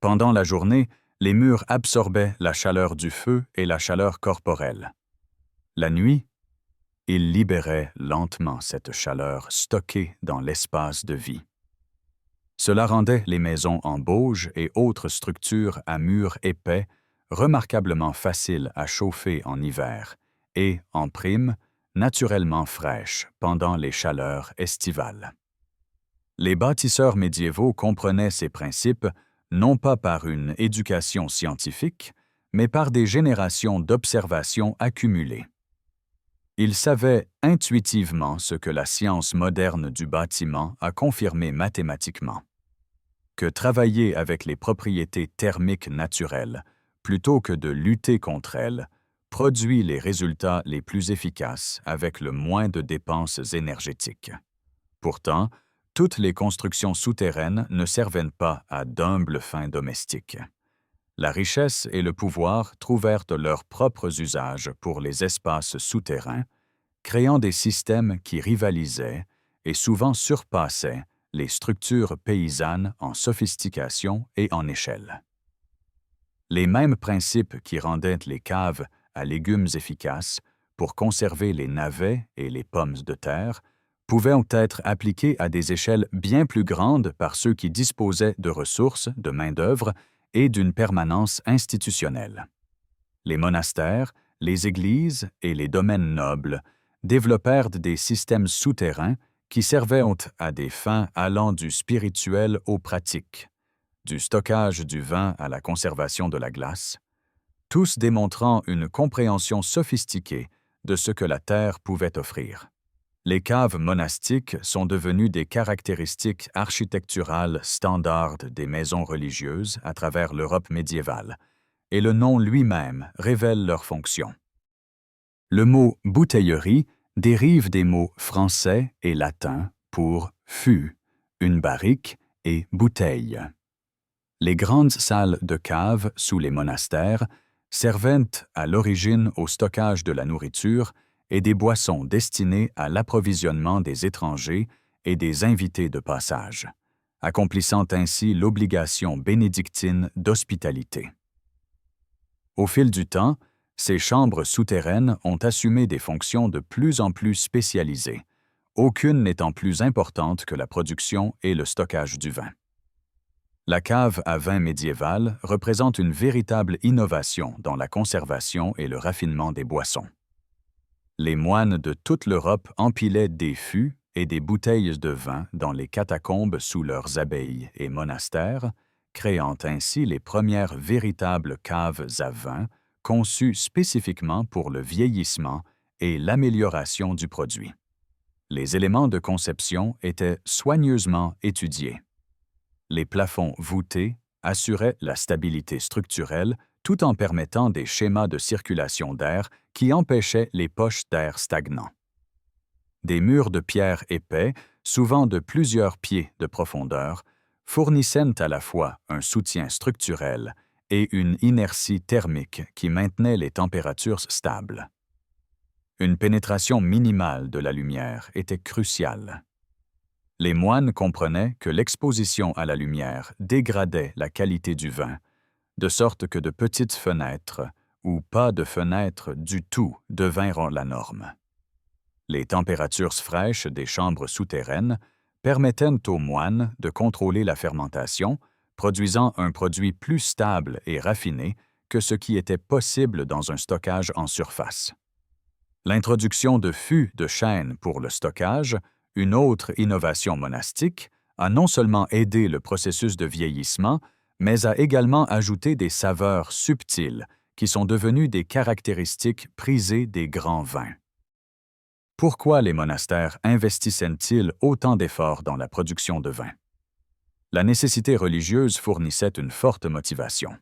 Pendant la journée, les murs absorbaient la chaleur du feu et la chaleur corporelle. La nuit, ils libéraient lentement cette chaleur stockée dans l'espace de vie. Cela rendait les maisons en bauge et autres structures à murs épais remarquablement faciles à chauffer en hiver et, en prime, naturellement fraîches pendant les chaleurs estivales. Les bâtisseurs médiévaux comprenaient ces principes non pas par une éducation scientifique, mais par des générations d'observations accumulées. Ils savaient intuitivement ce que la science moderne du bâtiment a confirmé mathématiquement, que travailler avec les propriétés thermiques naturelles, plutôt que de lutter contre elles, produit les résultats les plus efficaces avec le moins de dépenses énergétiques. Pourtant, toutes les constructions souterraines ne servaient pas à d'humbles fins domestiques. La richesse et le pouvoir trouvèrent leurs propres usages pour les espaces souterrains, créant des systèmes qui rivalisaient et souvent surpassaient les structures paysannes en sophistication et en échelle. Les mêmes principes qui rendaient les caves à légumes efficaces pour conserver les navets et les pommes de terre pouvaient être appliqués à des échelles bien plus grandes par ceux qui disposaient de ressources, de main-d'œuvre et d'une permanence institutionnelle. Les monastères, les églises et les domaines nobles développèrent des systèmes souterrains qui servaient à des fins allant du spirituel au pratique, du stockage du vin à la conservation de la glace, tous démontrant une compréhension sophistiquée de ce que la terre pouvait offrir. Les caves monastiques sont devenues des caractéristiques architecturales standards des maisons religieuses à travers l'Europe médiévale, et le nom lui-même révèle leur fonction. Le mot « bouteillerie » dérive des mots français et latins pour « fût », une barrique et « bouteille ». Les grandes salles de cave sous les monastères servaient à l'origine au stockage de la nourriture et des boissons destinées à l'approvisionnement des étrangers et des invités de passage, accomplissant ainsi l'obligation bénédictine d'hospitalité. Au fil du temps, ces chambres souterraines ont assumé des fonctions de plus en plus spécialisées, aucune n'étant plus importante que la production et le stockage du vin. La cave à vin médiévale représente une véritable innovation dans la conservation et le raffinement des boissons. Les moines de toute l'Europe empilaient des fûts et des bouteilles de vin dans les catacombes sous leurs abbayes et monastères, créant ainsi les premières véritables caves à vin conçues spécifiquement pour le vieillissement et l'amélioration du produit. Les éléments de conception étaient soigneusement étudiés. Les plafonds voûtés assuraient la stabilité structurelle tout en permettant des schémas de circulation d'air qui empêchaient les poches d'air stagnants. Des murs de pierre épais, souvent de plusieurs pieds de profondeur, fournissaient à la fois un soutien structurel et une inertie thermique qui maintenait les températures stables. Une pénétration minimale de la lumière était cruciale. Les moines comprenaient que l'exposition à la lumière dégradait la qualité du vin, de sorte que de petites fenêtres, ou pas de fenêtres du tout, devinrent la norme. Les températures fraîches des chambres souterraines permettaient aux moines de contrôler la fermentation, produisant un produit plus stable et raffiné que ce qui était possible dans un stockage en surface. L'introduction de fûts de chêne pour le stockage, une autre innovation monastique, a non seulement aidé le processus de vieillissement, mais a également ajouté des saveurs subtiles qui sont devenues des caractéristiques prisées des grands vins. Pourquoi les monastères investissaient-ils autant d'efforts dans la production de vin? La nécessité religieuse fournissait une forte motivation.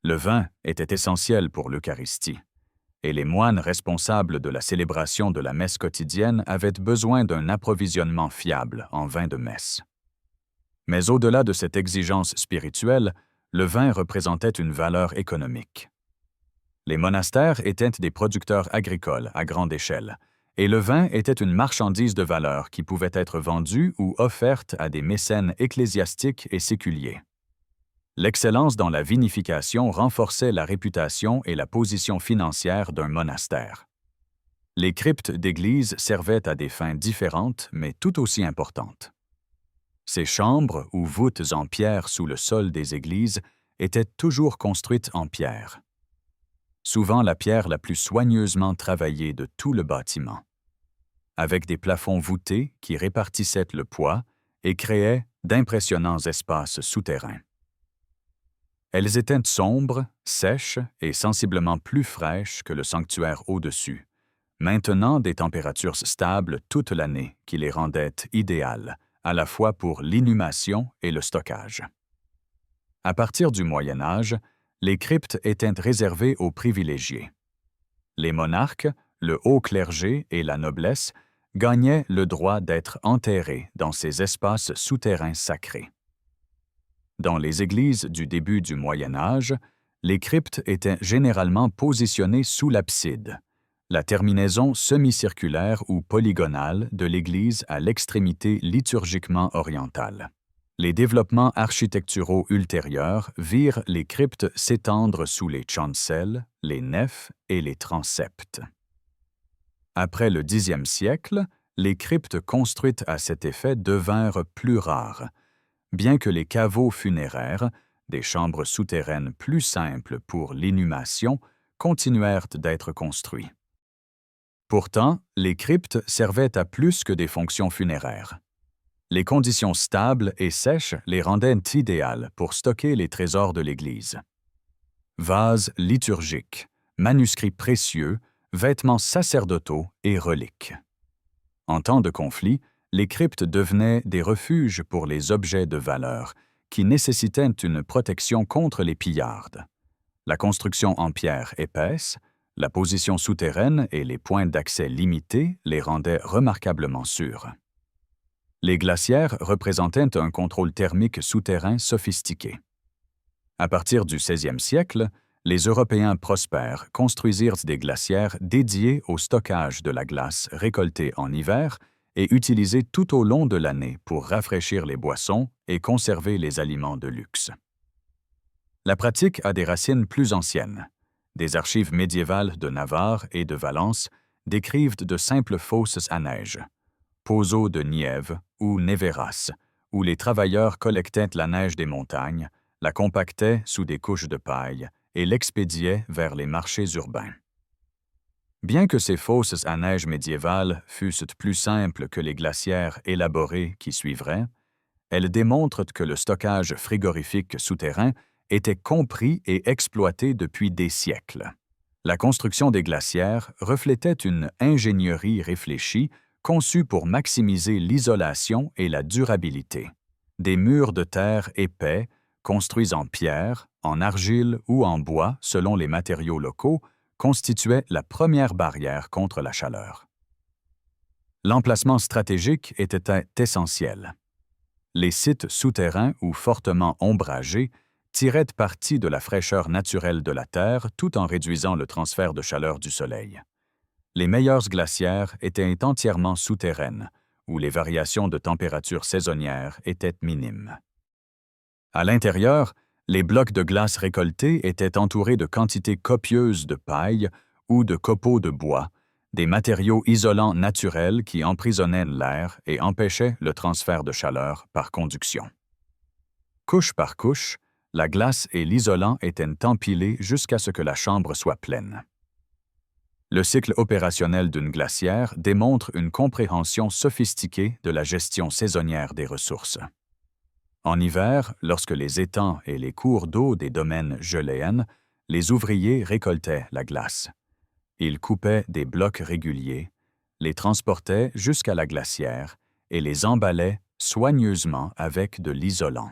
Le vin était essentiel pour l'Eucharistie, et les moines responsables de la célébration de la messe quotidienne avaient besoin d'un approvisionnement fiable en vin de messe. Mais au-delà de cette exigence spirituelle, le vin représentait une valeur économique. Les monastères étaient des producteurs agricoles à grande échelle, et le vin était une marchandise de valeur qui pouvait être vendue ou offerte à des mécènes ecclésiastiques et séculiers. L'excellence dans la vinification renforçait la réputation et la position financière d'un monastère. Les cryptes d'église servaient à des fins différentes, mais tout aussi importantes. Ces chambres ou voûtes en pierre sous le sol des églises étaient toujours construites en pierre. Souvent la pierre la plus soigneusement travaillée de tout le bâtiment, avec des plafonds voûtés qui répartissaient le poids et créaient d'impressionnants espaces souterrains. Elles étaient sombres, sèches et sensiblement plus fraîches que le sanctuaire au-dessus, maintenant des températures stables toute l'année qui les rendaient idéales, à la fois pour l'inhumation et le stockage. À partir du Moyen Âge, les cryptes étaient réservées aux privilégiés. Les monarques, le haut clergé et la noblesse gagnaient le droit d'être enterrés dans ces espaces souterrains sacrés. Dans les églises du début du Moyen Âge, les cryptes étaient généralement positionnées sous l'abside, la terminaison semi-circulaire ou polygonale de l'église à l'extrémité liturgiquement orientale. Les développements architecturaux ultérieurs virent les cryptes s'étendre sous les chancels, les nefs et les transepts. Après le Xe siècle, les cryptes construites à cet effet devinrent plus rares, bien que les caveaux funéraires, des chambres souterraines plus simples pour l'inhumation, continuèrent d'être construits. Pourtant, les cryptes servaient à plus que des fonctions funéraires. Les conditions stables et sèches les rendaient idéales pour stocker les trésors de l'Église. Vases liturgiques, manuscrits précieux, vêtements sacerdotaux et reliques. En temps de conflit, les cryptes devenaient des refuges pour les objets de valeur, qui nécessitaient une protection contre les pillardes. La construction en pierre épaisse, la position souterraine et les points d'accès limités les rendaient remarquablement sûrs. Les glacières représentaient un contrôle thermique souterrain sophistiqué. À partir du XVIe siècle, les Européens prospères construisirent des glacières dédiées au stockage de la glace récoltée en hiver et utilisée tout au long de l'année pour rafraîchir les boissons et conserver les aliments de luxe. La pratique a des racines plus anciennes. Des archives médiévales de Navarre et de Valence décrivent de simples fosses à neige, Pozo de Nièvre ou Névéras, où les travailleurs collectaient la neige des montagnes, la compactaient sous des couches de paille et l'expédiaient vers les marchés urbains. Bien que ces fosses à neige médiévales fussent plus simples que les glacières élaborées qui suivraient, elles démontrent que le stockage frigorifique souterrain était compris et exploité depuis des siècles. La construction des glacières reflétait une ingénierie réfléchie conçue pour maximiser l'isolation et la durabilité. Des murs de terre épais, construits en pierre, en argile ou en bois selon les matériaux locaux, constituaient la première barrière contre la chaleur. L'emplacement stratégique était essentiel. Les sites souterrains ou fortement ombragés tiraient parti de la fraîcheur naturelle de la Terre tout en réduisant le transfert de chaleur du Soleil. Les meilleures glacières étaient entièrement souterraines, où les variations de température saisonnières étaient minimes. À l'intérieur, les blocs de glace récoltés étaient entourés de quantités copieuses de paille ou de copeaux de bois, des matériaux isolants naturels qui emprisonnaient l'air et empêchaient le transfert de chaleur par conduction. Couche par couche, la glace et l'isolant étaient empilés jusqu'à ce que la chambre soit pleine. Le cycle opérationnel d'une glacière démontre une compréhension sophistiquée de la gestion saisonnière des ressources. En hiver, lorsque les étangs et les cours d'eau des domaines geléennes, les ouvriers récoltaient la glace. Ils coupaient des blocs réguliers, les transportaient jusqu'à la glacière et les emballaient soigneusement avec de l'isolant.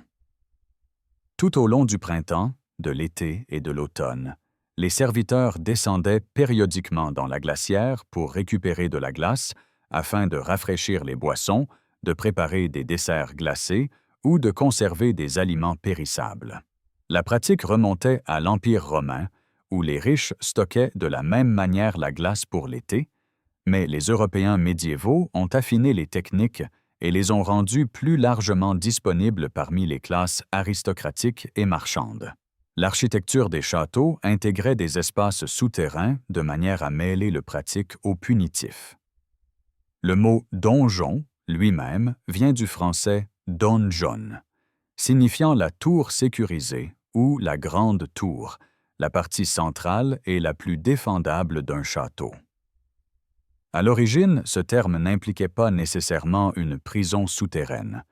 Tout au long du printemps, de l'été et de l'automne, les serviteurs descendaient périodiquement dans la glacière pour récupérer de la glace afin de rafraîchir les boissons, de préparer des desserts glacés ou de conserver des aliments périssables. La pratique remontait à l'Empire romain, où les riches stockaient de la même manière la glace pour l'été, mais les Européens médiévaux ont affiné les techniques et les ont rendues plus largement disponibles parmi les classes aristocratiques et marchandes. L'architecture des châteaux intégrait des espaces souterrains de manière à mêler le pratique au punitif. Le mot « donjon » lui-même vient du français « donjon », signifiant la tour sécurisée ou la grande tour, la partie centrale et la plus défendable d'un château. À l'origine, ce terme n'impliquait pas nécessairement une prison souterraine,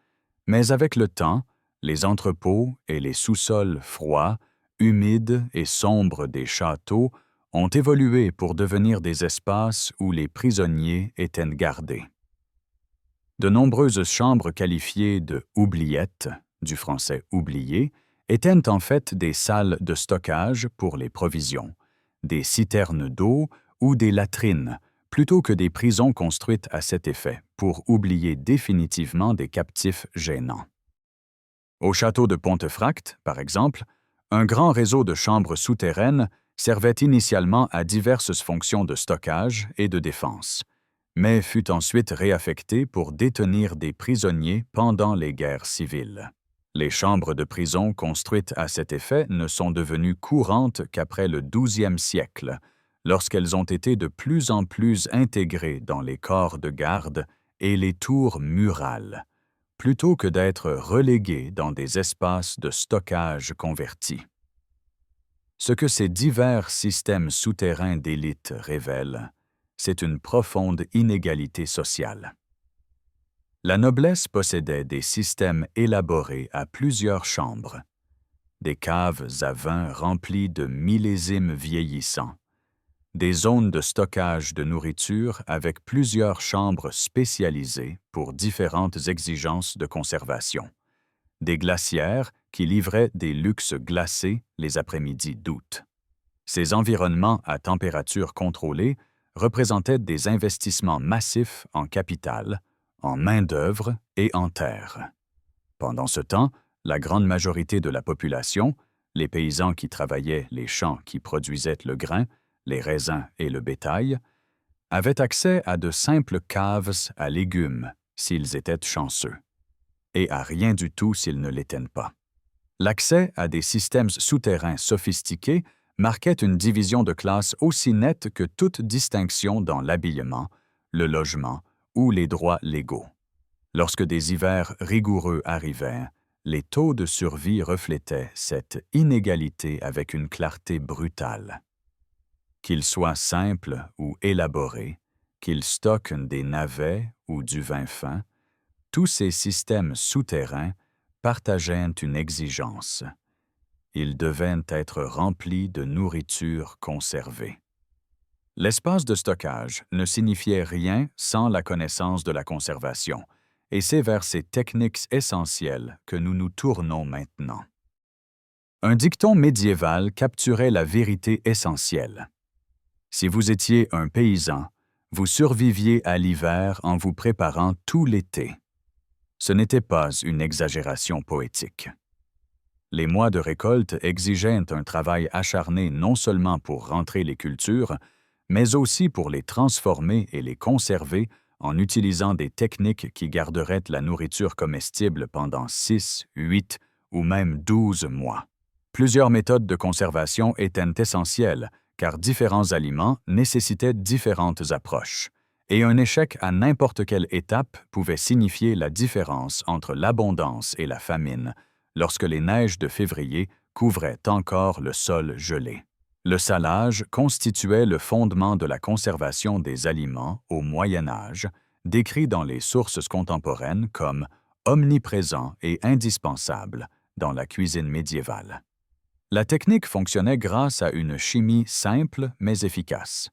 mais avec le temps, les entrepôts et les sous-sols froids, humides et sombres des châteaux ont évolué pour devenir des espaces où les prisonniers étaient gardés. De nombreuses chambres qualifiées de « oubliettes », du français « oublier », étaient en fait des salles de stockage pour les provisions, des citernes d'eau ou des latrines, plutôt que des prisons construites à cet effet, pour oublier définitivement des captifs gênants. Au château de Pontefract, par exemple, un grand réseau de chambres souterraines servait initialement à diverses fonctions de stockage et de défense, mais fut ensuite réaffecté pour détenir des prisonniers pendant les guerres civiles. Les chambres de prison construites à cet effet ne sont devenues courantes qu'après le XIIe siècle, lorsqu'elles ont été de plus en plus intégrées dans les corps de garde et les tours murales, plutôt que d'être reléguées dans des espaces de stockage convertis. Ce que ces divers systèmes souterrains d'élite révèlent, c'est une profonde inégalité sociale. La noblesse possédait des systèmes élaborés à plusieurs chambres, des caves à vin remplies de millésimes vieillissants, des zones de stockage de nourriture avec plusieurs chambres spécialisées pour différentes exigences de conservation, des glacières qui livraient des luxes glacés les après-midi d'août. Ces environnements à température contrôlée représentaient des investissements massifs en capital, en main-d'œuvre et en terre. Pendant ce temps, la grande majorité de la population, les paysans qui travaillaient les champs qui produisaient le grain, les raisins et le bétail, avaient accès à de simples caves à légumes s'ils étaient chanceux, et à rien du tout s'ils ne l'étaient pas. L'accès à des systèmes souterrains sophistiqués marquait une division de classe aussi nette que toute distinction dans l'habillement, le logement ou les droits légaux. Lorsque des hivers rigoureux arrivaient, les taux de survie reflétaient cette inégalité avec une clarté brutale. Qu'ils soient simples ou élaborés, qu'ils stockent des navets ou du vin fin, tous ces systèmes souterrains partageaient une exigence. Ils devaient être remplis de nourriture conservée. L'espace de stockage ne signifiait rien sans la connaissance de la conservation, et c'est vers ces techniques essentielles que nous nous tournons maintenant. Un dicton médiéval capturait la vérité essentielle. Si vous étiez un paysan, vous surviviez à l'hiver en vous préparant tout l'été. Ce n'était pas une exagération poétique. Les mois de récolte exigeaient un travail acharné non seulement pour rentrer les cultures, mais aussi pour les transformer et les conserver en utilisant des techniques qui garderaient la nourriture comestible pendant 6, 8 ou même 12 mois. Plusieurs méthodes de conservation étaient essentielles, car différents aliments nécessitaient différentes approches, et un échec à n'importe quelle étape pouvait signifier la différence entre l'abondance et la famine, lorsque les neiges de février couvraient encore le sol gelé. Le salage constituait le fondement de la conservation des aliments au Moyen Âge, décrit dans les sources contemporaines comme omniprésent et indispensable dans la cuisine médiévale. La technique fonctionnait grâce à une chimie simple mais efficace.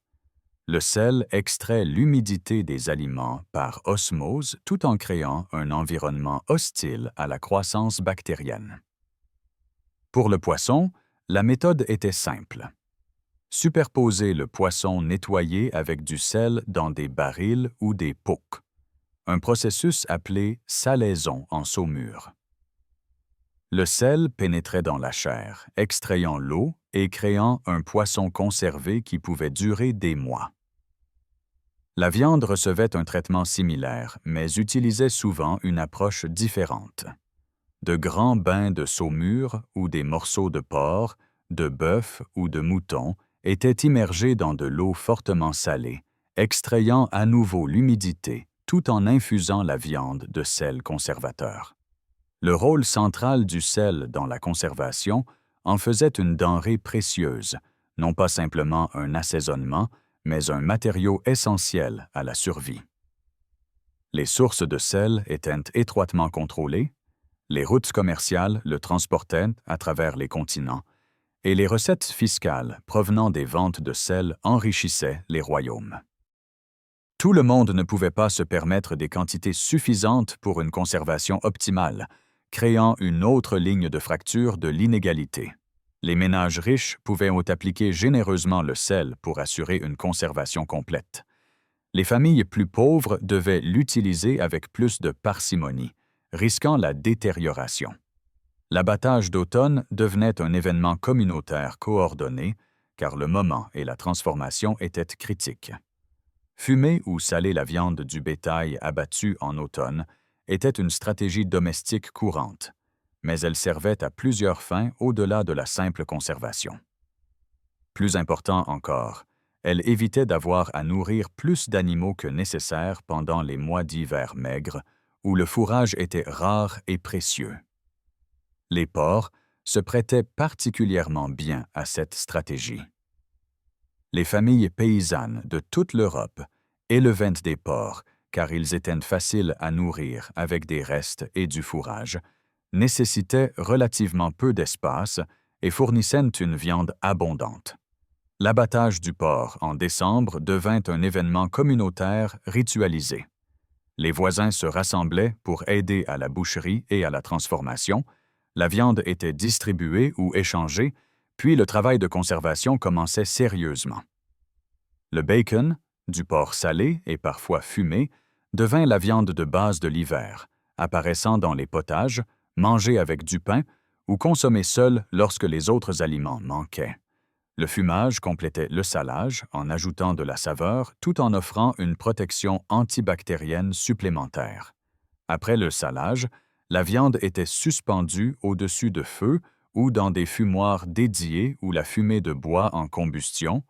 Le sel extrait l'humidité des aliments par osmose tout en créant un environnement hostile à la croissance bactérienne. Pour le poisson, la méthode était simple. Superposer le poisson nettoyé avec du sel dans des barils ou des pots, un processus appelé salaison en saumure. Le sel pénétrait dans la chair, extrayant l'eau et créant un poisson conservé qui pouvait durer des mois. La viande recevait un traitement similaire, mais utilisait souvent une approche différente. De grands bains de saumure ou des morceaux de porc, de bœuf ou de mouton étaient immergés dans de l'eau fortement salée, extrayant à nouveau l'humidité tout en infusant la viande de sel conservateur. Le rôle central du sel dans la conservation en faisait une denrée précieuse, non pas simplement un assaisonnement, mais un matériau essentiel à la survie. Les sources de sel étaient étroitement contrôlées, les routes commerciales le transportaient à travers les continents, et les recettes fiscales provenant des ventes de sel enrichissaient les royaumes. Tout le monde ne pouvait pas se permettre des quantités suffisantes pour une conservation optimale, créant une autre ligne de fracture de l'inégalité. Les ménages riches pouvaient appliquer généreusement le sel pour assurer une conservation complète. Les familles plus pauvres devaient l'utiliser avec plus de parcimonie, risquant la détérioration. L'abattage d'automne devenait un événement communautaire coordonné, car le moment et la transformation étaient critiques. Fumer ou saler la viande du bétail abattu en automne était une stratégie domestique courante, mais elle servait à plusieurs fins au-delà de la simple conservation. Plus important encore, elle évitait d'avoir à nourrir plus d'animaux que nécessaire pendant les mois d'hiver maigres, où le fourrage était rare et précieux. Les porcs se prêtaient particulièrement bien à cette stratégie. Les familles paysannes de toute l'Europe élevaient des porcs car ils étaient faciles à nourrir avec des restes et du fourrage, nécessitaient relativement peu d'espace et fournissaient une viande abondante. L'abattage du porc en décembre devint un événement communautaire ritualisé. Les voisins se rassemblaient pour aider à la boucherie et à la transformation, la viande était distribuée ou échangée, puis le travail de conservation commençait sérieusement. Le bacon, du porc salé et parfois fumé, devint la viande de base de l'hiver, apparaissant dans les potages, mangée avec du pain ou consommée seule lorsque les autres aliments manquaient. Le fumage complétait le salage en ajoutant de la saveur tout en offrant une protection antibactérienne supplémentaire. Après le salage, la viande était suspendue au-dessus de feu ou dans des fumoirs dédiés où la fumée de bois en combustion,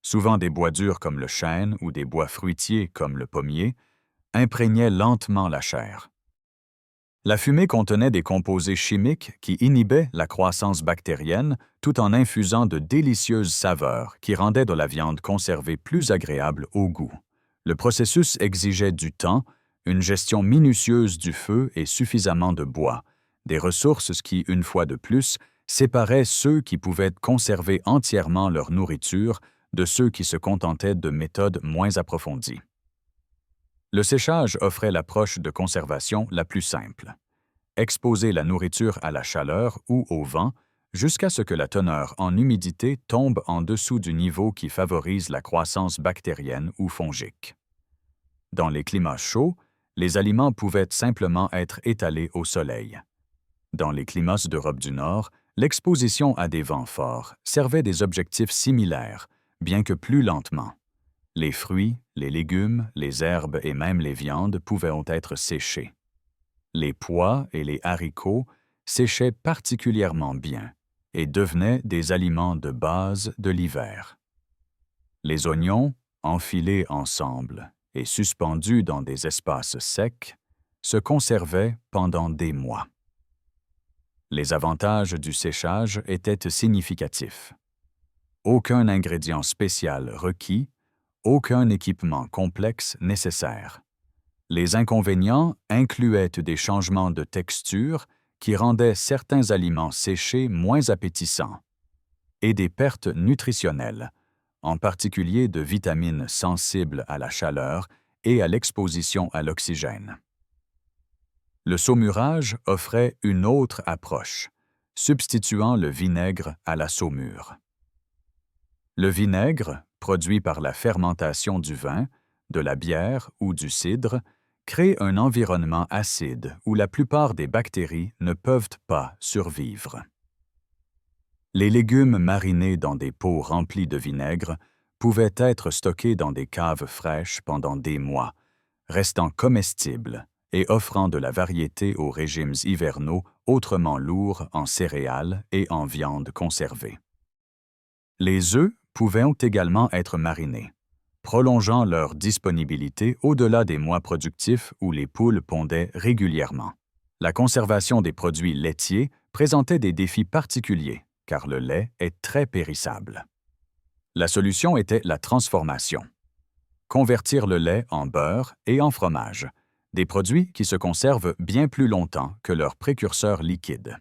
souvent des bois durs comme le chêne ou des bois fruitiers comme le pommier, imprégnait lentement la chair. La fumée contenait des composés chimiques qui inhibaient la croissance bactérienne tout en infusant de délicieuses saveurs qui rendaient de la viande conservée plus agréable au goût. Le processus exigeait du temps, une gestion minutieuse du feu et suffisamment de bois, des ressources qui, une fois de plus, séparaient ceux qui pouvaient conserver entièrement leur nourriture de ceux qui se contentaient de méthodes moins approfondies. Le séchage offrait l'approche de conservation la plus simple. Exposer la nourriture à la chaleur ou au vent jusqu'à ce que la teneur en humidité tombe en dessous du niveau qui favorise la croissance bactérienne ou fongique. Dans les climats chauds, les aliments pouvaient simplement être étalés au soleil. Dans les climats d'Europe du Nord, l'exposition à des vents forts servait des objectifs similaires, bien que plus lentement. Les fruits, les légumes, les herbes et même les viandes pouvaient être séchés. Les pois et les haricots séchaient particulièrement bien et devenaient des aliments de base de l'hiver. Les oignons, enfilés ensemble et suspendus dans des espaces secs, se conservaient pendant des mois. Les avantages du séchage étaient significatifs. Aucun ingrédient spécial requis, aucun équipement complexe nécessaire. Les inconvénients incluaient des changements de texture qui rendaient certains aliments séchés moins appétissants et des pertes nutritionnelles, en particulier de vitamines sensibles à la chaleur et à l'exposition à l'oxygène. Le saumurage offrait une autre approche, substituant le vinaigre à la saumure. Le vinaigre, produit par la fermentation du vin, de la bière ou du cidre, crée un environnement acide où la plupart des bactéries ne peuvent pas survivre. Les légumes marinés dans des pots remplis de vinaigre pouvaient être stockés dans des caves fraîches pendant des mois, restant comestibles et offrant de la variété aux régimes hivernaux autrement lourds en céréales et en viande conservée. Les œufs pouvaient également être marinés, prolongeant leur disponibilité au-delà des mois productifs où les poules pondaient régulièrement. La conservation des produits laitiers présentait des défis particuliers, car le lait est très périssable. La solution était la transformation. Convertir le lait en beurre et en fromage, des produits qui se conservent bien plus longtemps que leurs précurseurs liquides.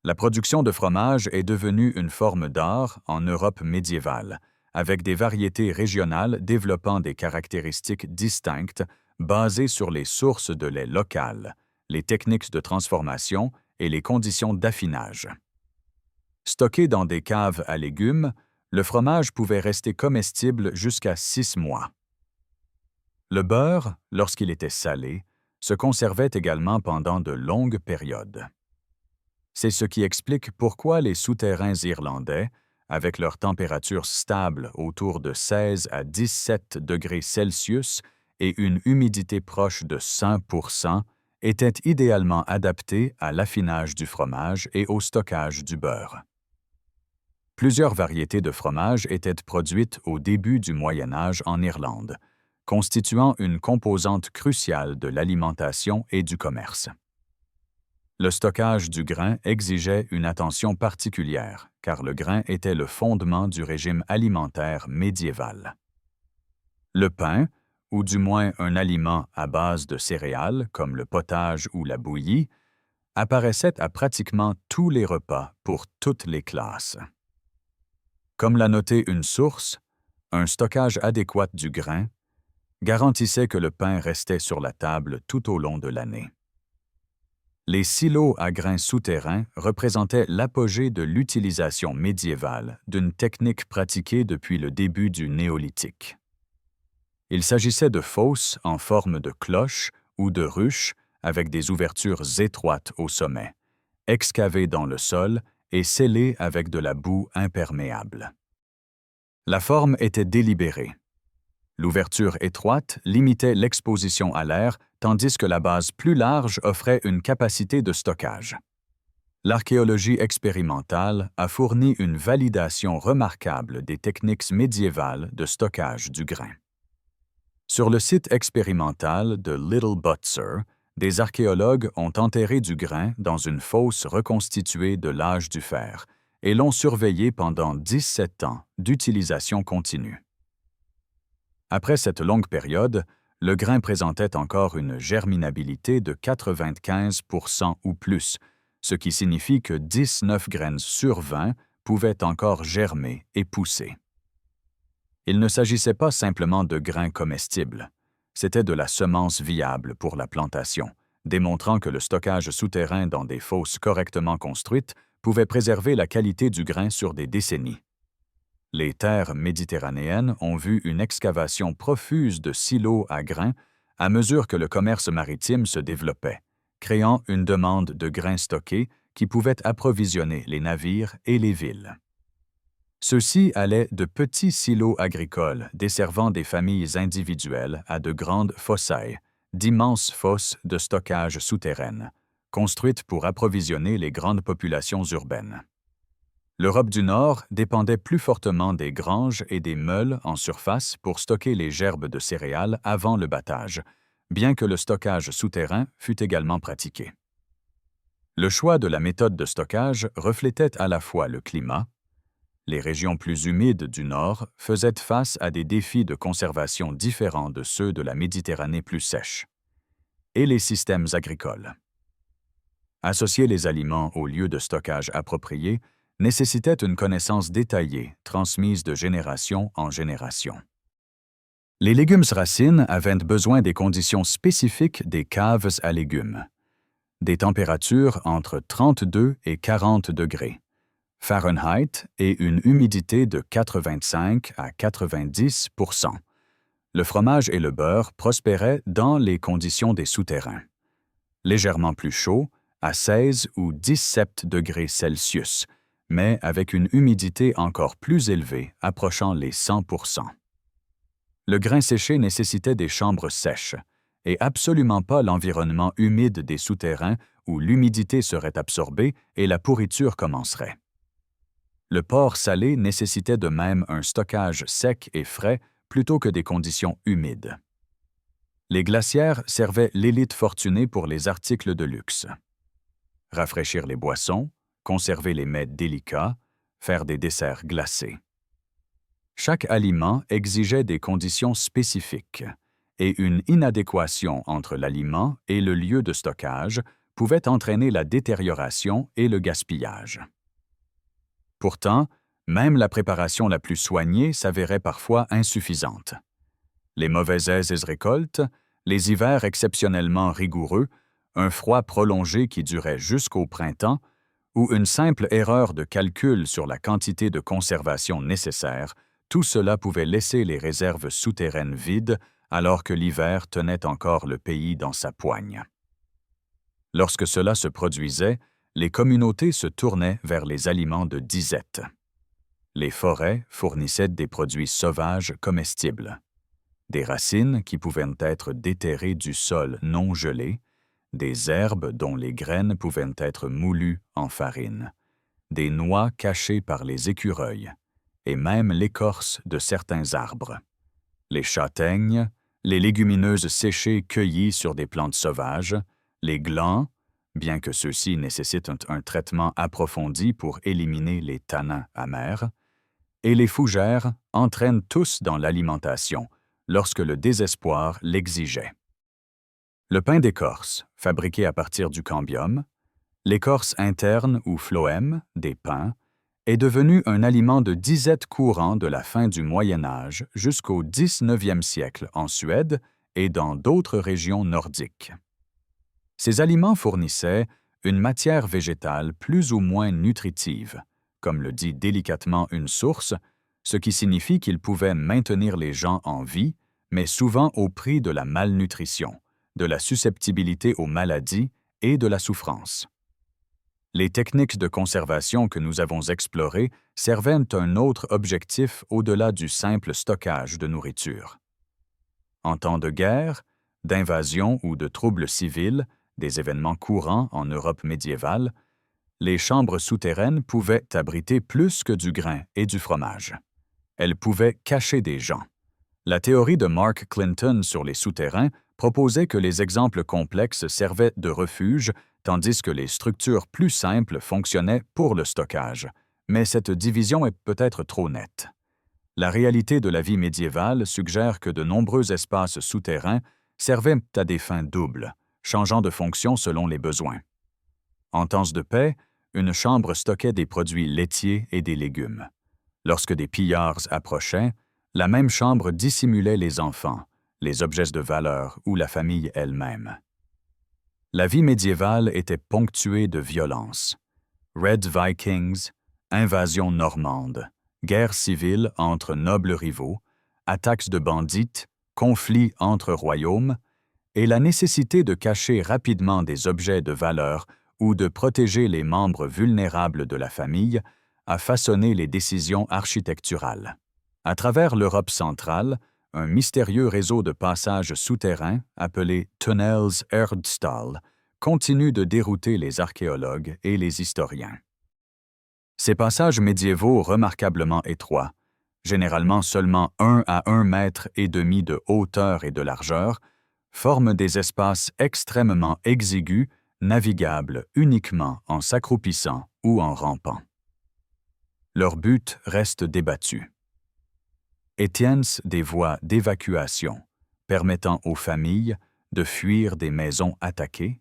La production de fromage est devenue une forme d'art en Europe médiévale, avec des variétés régionales développant des caractéristiques distinctes basées sur les sources de lait locales, les techniques de transformation et les conditions d'affinage. Stocké dans des caves à légumes, le fromage pouvait rester comestible jusqu'à 6 mois. Le beurre, lorsqu'il était salé, se conservait également pendant de longues périodes. C'est ce qui explique pourquoi les souterrains irlandais, avec leur température stable autour de 16 à 17 degrés Celsius et une humidité proche de 100%, étaient idéalement adaptés à l'affinage du fromage et au stockage du beurre. Plusieurs variétés de fromage étaient produites au début du Moyen Âge en Irlande, constituant une composante cruciale de l'alimentation et du commerce. Le stockage du grain exigeait une attention particulière, car le grain était le fondement du régime alimentaire médiéval. Le pain, ou du moins un aliment à base de céréales comme le potage ou la bouillie, apparaissait à pratiquement tous les repas pour toutes les classes. Comme l'a noté une source, un stockage adéquat du grain garantissait que le pain restait sur la table tout au long de l'année. Les silos à grains souterrains représentaient l'apogée de l'utilisation médiévale d'une technique pratiquée depuis le début du Néolithique. Il s'agissait de fosses en forme de cloche ou de ruches avec des ouvertures étroites au sommet, excavées dans le sol et scellées avec de la boue imperméable. La forme était délibérée. L'ouverture étroite limitait l'exposition à l'air, tandis que la base plus large offrait une capacité de stockage. L'archéologie expérimentale a fourni une validation remarquable des techniques médiévales de stockage du grain. Sur le site expérimental de Little Butser, des archéologues ont enterré du grain dans une fosse reconstituée de l'âge du fer et l'ont surveillé pendant 17 ans d'utilisation continue. Après cette longue période, le grain présentait encore une germinabilité de 95% ou plus, ce qui signifie que 19 graines sur 20 pouvaient encore germer et pousser. Il ne s'agissait pas simplement de grains comestibles, c'était de la semence viable pour la plantation, démontrant que le stockage souterrain dans des fosses correctement construites pouvait préserver la qualité du grain sur des décennies. Les terres méditerranéennes ont vu une excavation profuse de silos à grains à mesure que le commerce maritime se développait, créant une demande de grains stockés qui pouvait approvisionner les navires et les villes. Ceux-ci allaient de petits silos agricoles desservant des familles individuelles à de grandes fossailles, d'immenses fosses de stockage souterraines, construites pour approvisionner les grandes populations urbaines. L'Europe du Nord dépendait plus fortement des granges et des meules en surface pour stocker les gerbes de céréales avant le battage, bien que le stockage souterrain fût également pratiqué. Le choix de la méthode de stockage reflétait à la fois le climat. Les régions plus humides du Nord faisaient face à des défis de conservation différents de ceux de la Méditerranée plus sèche, et les systèmes agricoles. Associer les aliments aux lieux de stockage appropriés nécessitait une connaissance détaillée, transmise de génération en génération. Les légumes racines avaient besoin des conditions spécifiques des caves à légumes, des températures entre 32 et 40 degrés Fahrenheit et une humidité de 85 à 90%. Le fromage et le beurre prospéraient dans les conditions des souterrains. Légèrement plus chaud, à 16 ou 17 degrés Celsius, mais avec une humidité encore plus élevée, approchant les 100%. Le grain séché nécessitait des chambres sèches, et absolument pas l'environnement humide des souterrains où l'humidité serait absorbée et la pourriture commencerait. Le porc salé nécessitait de même un stockage sec et frais plutôt que des conditions humides. Les glacières servaient l'élite fortunée pour les articles de luxe. Rafraîchir les boissons, conserver les mets délicats, faire des desserts glacés. Chaque aliment exigeait des conditions spécifiques, et une inadéquation entre l'aliment et le lieu de stockage pouvait entraîner la détérioration et le gaspillage. Pourtant, même la préparation la plus soignée s'avérait parfois insuffisante. Les mauvaises récoltes, les hivers exceptionnellement rigoureux, un froid prolongé qui durait jusqu'au printemps, ou une simple erreur de calcul sur la quantité de conservation nécessaire, tout cela pouvait laisser les réserves souterraines vides alors que l'hiver tenait encore le pays dans sa poigne. Lorsque cela se produisait, les communautés se tournaient vers les aliments de disette. Les forêts fournissaient des produits sauvages comestibles, des racines qui pouvaient être déterrées du sol non gelé, des herbes dont les graines pouvaient être moulues en farine, des noix cachées par les écureuils, et même l'écorce de certains arbres, les châtaignes, les légumineuses séchées cueillies sur des plantes sauvages, les glands, bien que ceux-ci nécessitent un traitement approfondi pour éliminer les tanins amers, et les fougères entraînent tous dans l'alimentation lorsque le désespoir l'exigeait. Le pain d'écorce, fabriqué à partir du cambium, l'écorce interne ou phloème des pins, est devenu un aliment de disette courant de la fin du Moyen Âge jusqu'au 19e siècle en Suède et dans d'autres régions nordiques. Ces aliments fournissaient une matière végétale plus ou moins nutritive, comme le dit délicatement une source, ce qui signifie qu'ils pouvaient maintenir les gens en vie, mais souvent au prix de la malnutrition, de la susceptibilité aux maladies et de la souffrance. Les techniques de conservation que nous avons explorées servaient un autre objectif au-delà du simple stockage de nourriture. En temps de guerre, d'invasion ou de troubles civils, des événements courants en Europe médiévale, les chambres souterraines pouvaient abriter plus que du grain et du fromage. Elles pouvaient cacher des gens. La théorie de Mark Clinton sur les souterrains proposait que les exemples complexes servaient de refuge, tandis que les structures plus simples fonctionnaient pour le stockage. Mais cette division est peut-être trop nette. La réalité de la vie médiévale suggère que de nombreux espaces souterrains servaient à des fins doubles, changeant de fonction selon les besoins. En temps de paix, une chambre stockait des produits laitiers et des légumes. Lorsque des pillards approchaient, la même chambre dissimulait les enfants, les objets de valeur ou la famille elle-même. La vie médiévale était ponctuée de violence. Red Vikings, invasion normande, guerre civile entre nobles rivaux, attaques de bandits, conflits entre royaumes, et la nécessité de cacher rapidement des objets de valeur ou de protéger les membres vulnérables de la famille a façonné les décisions architecturales. À travers l'Europe centrale, un mystérieux réseau de passages souterrains, appelé Tunnels Erdstall, continue de dérouter les archéologues et les historiens. Ces passages médiévaux remarquablement étroits, généralement seulement 1 à 1,5 mètre de hauteur et de largeur, forment des espaces extrêmement exigus, navigables uniquement en s'accroupissant ou en rampant. Leur but reste débattu. Étiennent des voies d'évacuation permettant aux familles de fuir des maisons attaquées,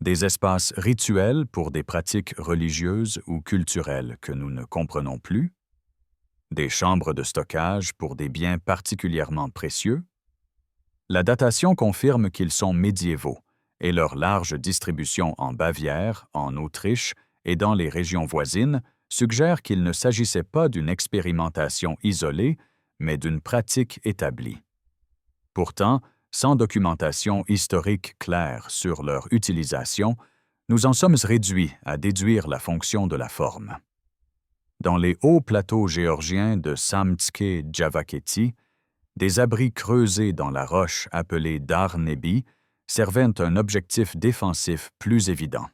des espaces rituels pour des pratiques religieuses ou culturelles que nous ne comprenons plus, des chambres de stockage pour des biens particulièrement précieux. La datation confirme qu'ils sont médiévaux et leur large distribution en Bavière, en Autriche et dans les régions voisines suggère qu'il ne s'agissait pas d'une expérimentation isolée, mais d'une pratique établie. Pourtant, sans documentation historique claire sur leur utilisation, nous en sommes réduits à déduire la fonction de la forme. Dans les hauts plateaux géorgiens de Samtske-Javakheti, des abris creusés dans la roche appelés Dar Nebi servaient un objectif défensif plus évident.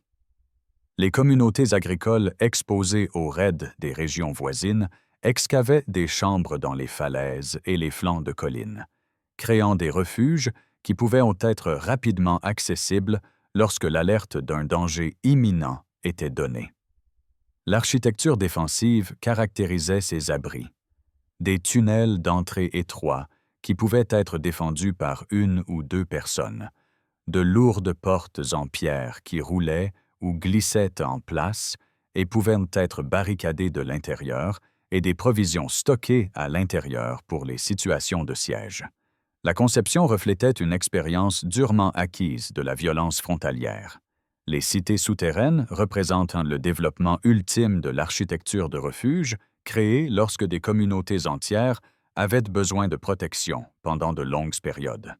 Les communautés agricoles exposées aux raids des régions voisines excavaient des chambres dans les falaises et les flancs de collines, créant des refuges qui pouvaient être rapidement accessibles lorsque l'alerte d'un danger imminent était donnée. L'architecture défensive caractérisait ces abris. Des tunnels d'entrée étroits qui pouvaient être défendus par 1 ou 2 personnes, de lourdes portes en pierre qui roulaient ou glissaient en place et pouvaient être barricadées de l'intérieur et des provisions stockées à l'intérieur pour les situations de siège. La conception reflétait une expérience durement acquise de la violence frontalière. Les cités souterraines représentent le développement ultime de l'architecture de refuge créée lorsque des communautés entières avaient besoin de protection pendant de longues périodes.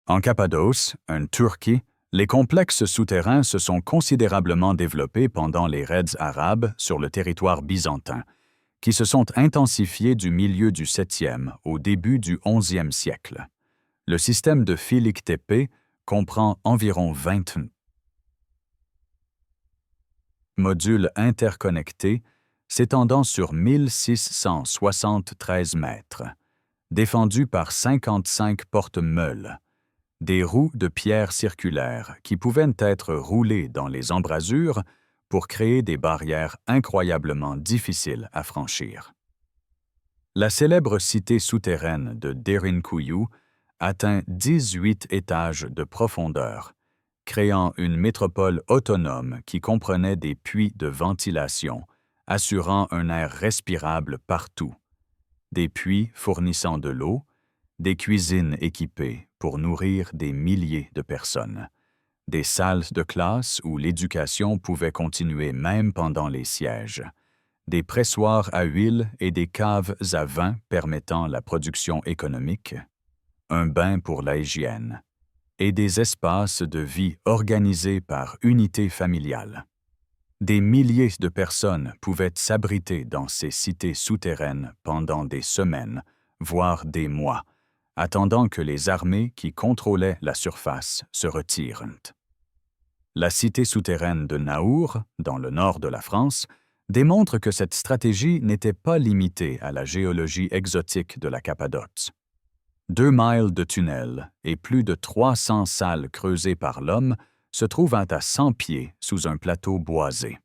En Cappadoce, en Turquie, les complexes souterrains se sont considérablement développés pendant les raids arabes sur le territoire byzantin, qui se sont intensifiés du milieu du 7e au début du 11e siècle. Le système de Filik Tepe comprend environ 20 modules interconnectés s'étendant sur 1673 mètres, défendus par 55 porte-meules, des roues de pierre circulaires qui pouvaient être roulées dans les embrasures pour créer des barrières incroyablement difficiles à franchir. La célèbre cité souterraine de Derinkuyu atteint 18 étages de profondeur, créant une métropole autonome qui comprenait des puits de ventilation, assurant un air respirable partout, des puits fournissant de l'eau, des cuisines équipées pour nourrir des milliers de personnes, des salles de classe où l'éducation pouvait continuer même pendant les sièges, des pressoirs à huile et des caves à vin permettant la production économique, un bain pour la hygiène, et des espaces de vie organisés par unité familiale. Des milliers de personnes pouvaient s'abriter dans ces cités souterraines pendant des semaines, voire des mois, attendant que les armées qui contrôlaient la surface se retirent. La cité souterraine de Naour, dans le nord de la France, démontre que cette stratégie n'était pas limitée à la géologie exotique de la Cappadoce. 2 miles de tunnels et plus de 300 salles creusées par l'homme se trouvent à 100 pieds sous un plateau boisé.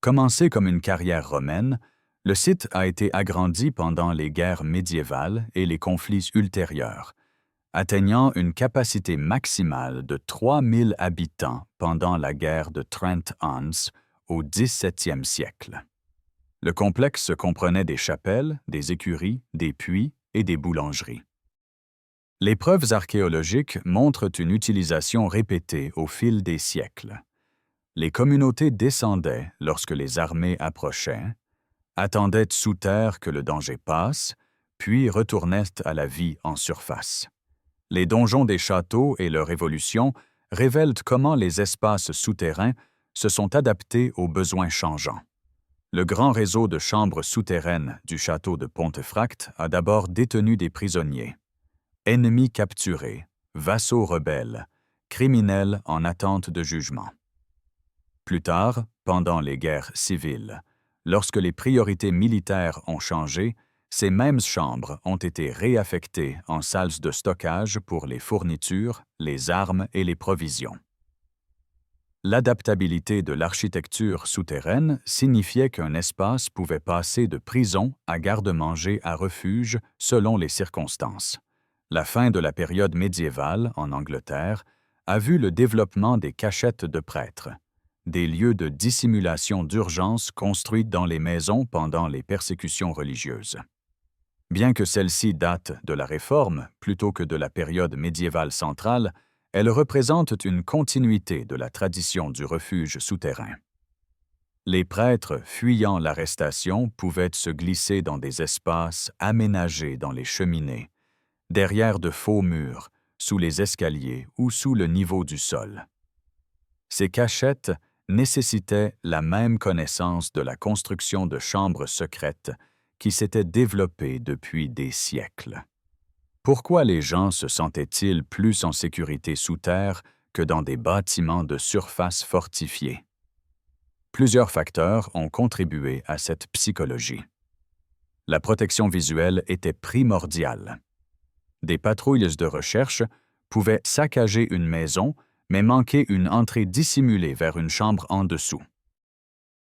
Commencé comme une carrière romaine, le site a été agrandi pendant les guerres médiévales et les conflits ultérieurs, atteignant une capacité maximale de 3000 habitants pendant la guerre de Trent Huns au XVIIe siècle. Le complexe comprenait des chapelles, des écuries, des puits et des boulangeries. Les preuves archéologiques montrent une utilisation répétée au fil des siècles. Les communautés descendaient lorsque les armées approchaient, attendaient sous terre que le danger passe, puis retournaient à la vie en surface. Les donjons des châteaux et leur évolution révèlent comment les espaces souterrains se sont adaptés aux besoins changeants. Le grand réseau de chambres souterraines du château de Pontefract a d'abord détenu des prisonniers. Ennemis capturés, vassaux rebelles, criminels en attente de jugement. Plus tard, pendant les guerres civiles, lorsque les priorités militaires ont changé, ces mêmes chambres ont été réaffectées en salles de stockage pour les fournitures, les armes et les provisions. L'adaptabilité de l'architecture souterraine signifiait qu'un espace pouvait passer de prison à garde-manger à refuge selon les circonstances. La fin de la période médiévale, en Angleterre, a vu le développement des cachettes de prêtres, des lieux de dissimulation d'urgence construits dans les maisons pendant les persécutions religieuses. Bien que celles-ci datent de la Réforme plutôt que de la période médiévale centrale, elles représentent une continuité de la tradition du refuge souterrain. Les prêtres fuyant l'arrestation pouvaient se glisser dans des espaces aménagés dans les cheminées, derrière de faux murs, sous les escaliers ou sous le niveau du sol. Ces cachettes nécessitaient la même connaissance de la construction de chambres secrètes qui s'était développée depuis des siècles. Pourquoi les gens se sentaient-ils plus en sécurité sous terre que dans des bâtiments de surface fortifiés? Plusieurs facteurs ont contribué à cette psychologie. La protection visuelle était primordiale. Des patrouilles de recherche pouvaient saccager une maison, mais manquer une entrée dissimulée vers une chambre en dessous.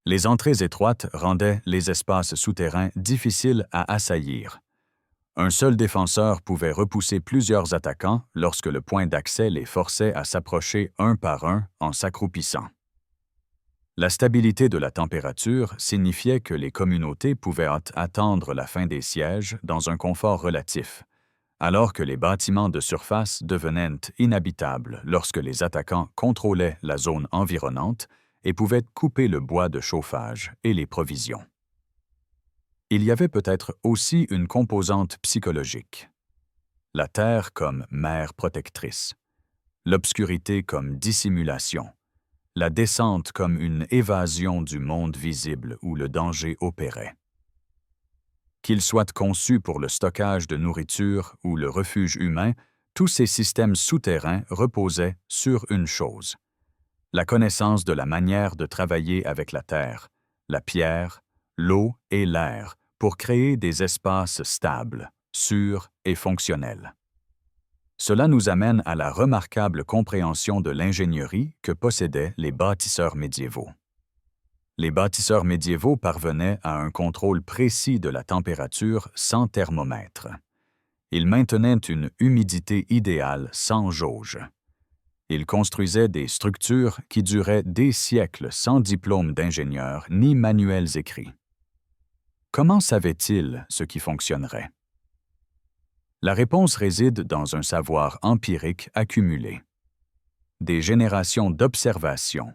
Les entrées étroites rendaient les espaces souterrains difficiles à assaillir. Un seul défenseur pouvait repousser plusieurs attaquants lorsque le point d'accès les forçait à s'approcher un par un en s'accroupissant. La stabilité de la température signifiait que les communautés pouvaient attendre la fin des sièges dans un confort relatif, alors que les bâtiments de surface devenaient inhabitables lorsque les attaquants contrôlaient la zone environnante et pouvaient couper le bois de chauffage et les provisions. Il y avait peut-être aussi une composante psychologique. La terre comme mère protectrice, l'obscurité comme dissimulation, la descente comme une évasion du monde visible où le danger opérait. Qu'ils soient conçus pour le stockage de nourriture ou le refuge humain, tous ces systèmes souterrains reposaient sur une chose: la connaissance de la manière de travailler avec la terre, la pierre, l'eau et l'air pour créer des espaces stables, sûrs et fonctionnels. Cela nous amène à la remarquable compréhension de l'ingénierie que possédaient les bâtisseurs médiévaux. Les bâtisseurs médiévaux parvenaient à un contrôle précis de la température sans thermomètre. Ils maintenaient une humidité idéale sans jauge. Ils construisaient des structures qui duraient des siècles sans diplôme d'ingénieur ni manuels écrits. Comment savaient-ils ce qui fonctionnerait? La réponse réside dans un savoir empirique accumulé. Des générations d'observations,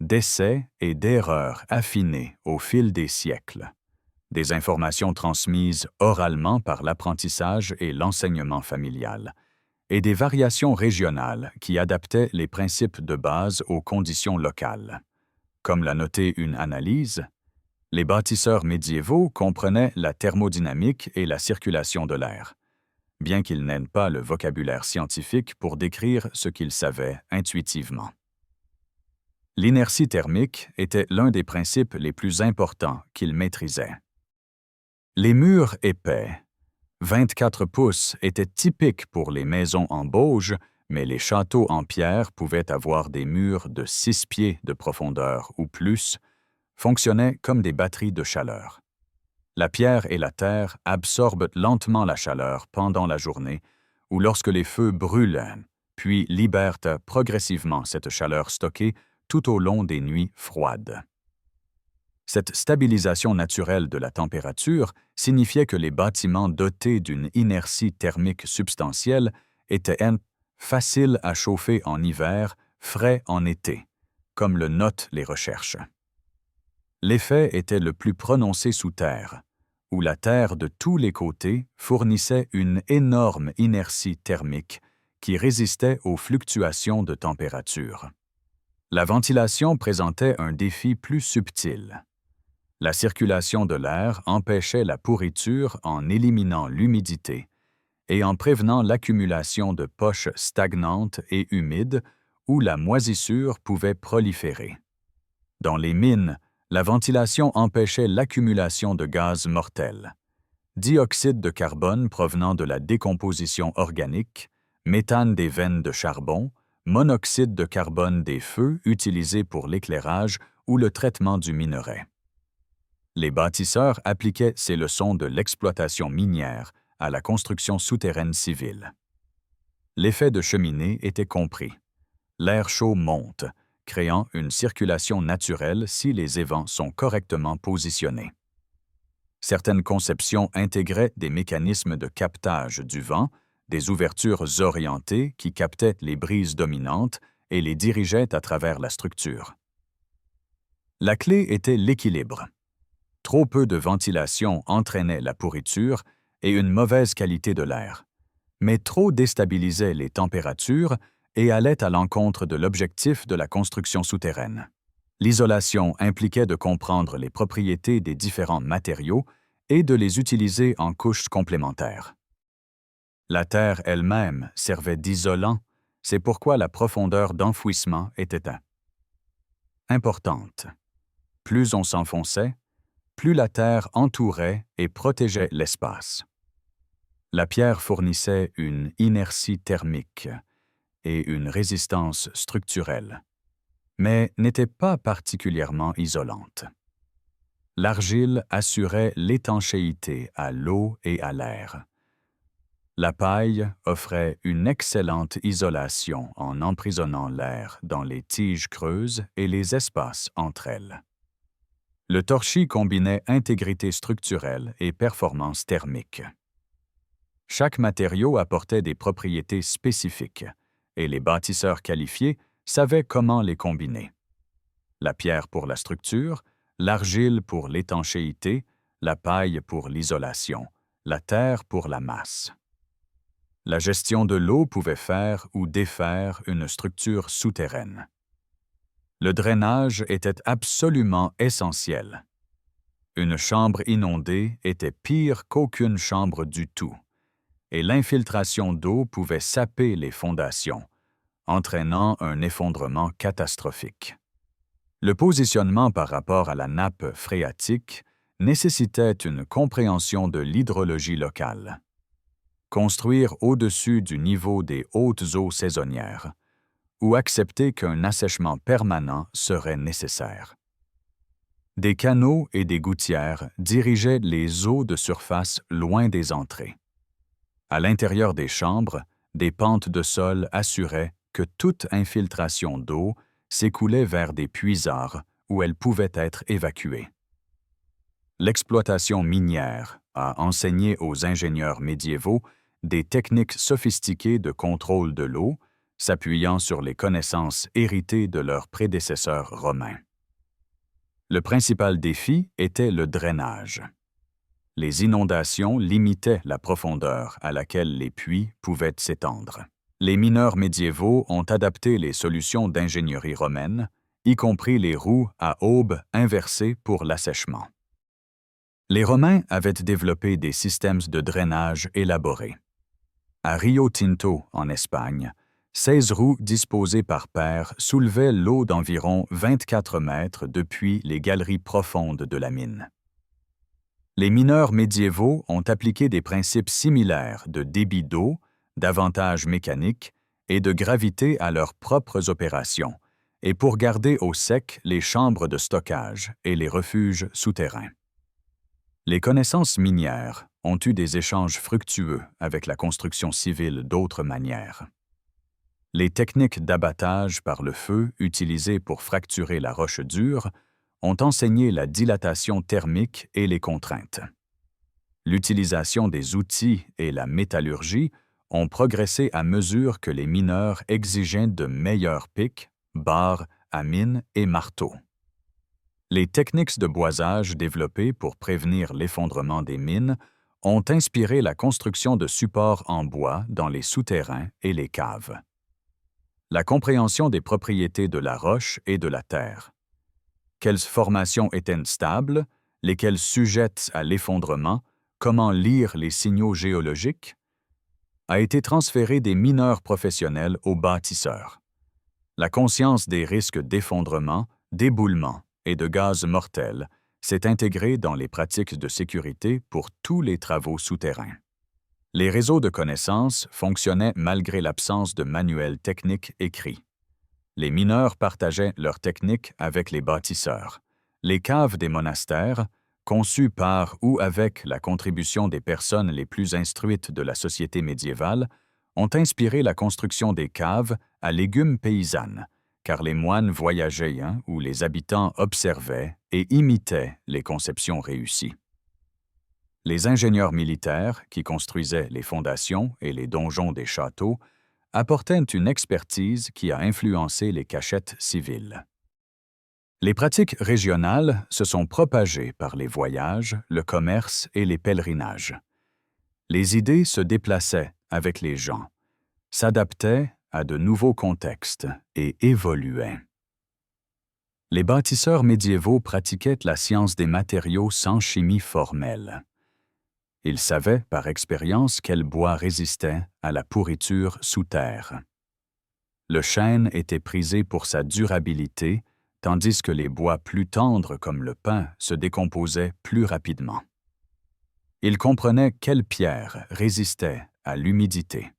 d'essais et d'erreurs affinées au fil des siècles. Des informations transmises oralement par l'apprentissage et l'enseignement familial, et des variations régionales qui adaptaient les principes de base aux conditions locales. Comme l'a noté une analyse, les bâtisseurs médiévaux comprenaient la thermodynamique et la circulation de l'air, bien qu'ils n'aient pas le vocabulaire scientifique pour décrire ce qu'ils savaient intuitivement. L'inertie thermique était l'un des principes les plus importants qu'ils maîtrisaient. Les murs épais, 24 pouces était typique pour les maisons en bauge, mais les châteaux en pierre pouvaient avoir des murs de 6 pieds de profondeur ou plus, fonctionnaient comme des batteries de chaleur. La pierre et la terre absorbent lentement la chaleur pendant la journée ou lorsque les feux brûlent, puis libèrent progressivement cette chaleur stockée tout au long des nuits froides. Cette stabilisation naturelle de la température signifiait que les bâtiments dotés d'une inertie thermique substantielle étaient faciles à chauffer en hiver, frais en été, comme le notent les recherches. L'effet était le plus prononcé sous terre, où la terre de tous les côtés fournissait une énorme inertie thermique qui résistait aux fluctuations de température. La ventilation présentait un défi plus subtil. La circulation de l'air empêchait la pourriture en éliminant l'humidité et en prévenant l'accumulation de poches stagnantes et humides où la moisissure pouvait proliférer. Dans les mines, la ventilation empêchait l'accumulation de gaz mortels. Dioxyde de carbone provenant de la décomposition organique, méthane des veines de charbon, monoxyde de carbone des feux utilisés pour l'éclairage ou le traitement du minerai. Les bâtisseurs appliquaient ces leçons de l'exploitation minière à la construction souterraine civile. L'effet de cheminée était compris. L'air chaud monte, créant une circulation naturelle si les évents sont correctement positionnés. Certaines conceptions intégraient des mécanismes de captage du vent, des ouvertures orientées qui captaient les brises dominantes et les dirigeaient à travers la structure. La clé était l'équilibre. Trop peu de ventilation entraînait la pourriture et une mauvaise qualité de l'air, mais trop déstabilisait les températures et allait à l'encontre de l'objectif de la construction souterraine. L'isolation impliquait de comprendre les propriétés des différents matériaux et de les utiliser en couches complémentaires. La terre elle-même servait d'isolant, c'est pourquoi la profondeur d'enfouissement était importante. Plus on s'enfonçait, plus la terre entourait et protégeait l'espace. La pierre fournissait une inertie thermique et une résistance structurelle, mais n'était pas particulièrement isolante. L'argile assurait l'étanchéité à l'eau et à l'air. La paille offrait une excellente isolation en emprisonnant l'air dans les tiges creuses et les espaces entre elles. Le torchis combinait intégrité structurelle et performance thermique. Chaque matériau apportait des propriétés spécifiques, et les bâtisseurs qualifiés savaient comment les combiner. La pierre pour la structure, l'argile pour l'étanchéité, la paille pour l'isolation, la terre pour la masse. La gestion de l'eau pouvait faire ou défaire une structure souterraine. Le drainage était absolument essentiel. Une chambre inondée était pire qu'aucune chambre du tout, et l'infiltration d'eau pouvait saper les fondations, entraînant un effondrement catastrophique. Le positionnement par rapport à la nappe phréatique nécessitait une compréhension de l'hydrologie locale. Construire au-dessus du niveau des hautes eaux saisonnières, ou accepter qu'un assèchement permanent serait nécessaire. Des canaux et des gouttières dirigeaient les eaux de surface loin des entrées. À l'intérieur des chambres, des pentes de sol assuraient que toute infiltration d'eau s'écoulait vers des puisards où elle pouvait être évacuée. L'exploitation minière a enseigné aux ingénieurs médiévaux des techniques sophistiquées de contrôle de l'eau, s'appuyant sur les connaissances héritées de leurs prédécesseurs romains. Le principal défi était le drainage. Les inondations limitaient la profondeur à laquelle les puits pouvaient s'étendre. Les mineurs médiévaux ont adapté les solutions d'ingénierie romaine, y compris les roues à aubes inversées pour l'assèchement. Les Romains avaient développé des systèmes de drainage élaborés. À Rio Tinto, en Espagne, 16 roues disposées par paire soulevaient l'eau d'environ 24 mètres depuis les galeries profondes de la mine. Les mineurs médiévaux ont appliqué des principes similaires de débit d'eau, d'avantages mécaniques et de gravité à leurs propres opérations, et pour garder au sec les chambres de stockage et les refuges souterrains. Les connaissances minières ont eu des échanges fructueux avec la construction civile d'autres manières. Les techniques d'abattage par le feu utilisées pour fracturer la roche dure ont enseigné la dilatation thermique et les contraintes. L'utilisation des outils et la métallurgie ont progressé à mesure que les mineurs exigeaient de meilleurs pics, barres à mine et marteaux. Les techniques de boisage développées pour prévenir l'effondrement des mines ont inspiré la construction de supports en bois dans les souterrains et les caves. La compréhension des propriétés de la roche et de la terre. Quelles formations étaient stables, lesquelles sujettes à l'effondrement, comment lire les signaux géologiques, a été transférée des mineurs professionnels aux bâtisseurs. La conscience des risques d'effondrement, d'éboulement et de gaz mortels s'est intégrée dans les pratiques de sécurité pour tous les travaux souterrains. Les réseaux de connaissances fonctionnaient malgré l'absence de manuels techniques écrits. Les mineurs partageaient leurs techniques avec les bâtisseurs. Les caves des monastères, conçues par ou avec la contribution des personnes les plus instruites de la société médiévale, ont inspiré la construction des caves à légumes paysannes, car les moines voyageaient où les habitants observaient et imitaient les conceptions réussies. Les ingénieurs militaires, qui construisaient les fondations et les donjons des châteaux, apportaient une expertise qui a influencé les cachettes civiles. Les pratiques régionales se sont propagées par les voyages, le commerce et les pèlerinages. Les idées se déplaçaient avec les gens, s'adaptaient à de nouveaux contextes et évoluaient. Les bâtisseurs médiévaux pratiquaient la science des matériaux sans chimie formelle. Ils savaient par expérience quel bois résistait à la pourriture sous terre. Le chêne était prisé pour sa durabilité, tandis que les bois plus tendres comme le pin se décomposaient plus rapidement. Ils comprenaient quelle pierre résistait à l'humidité.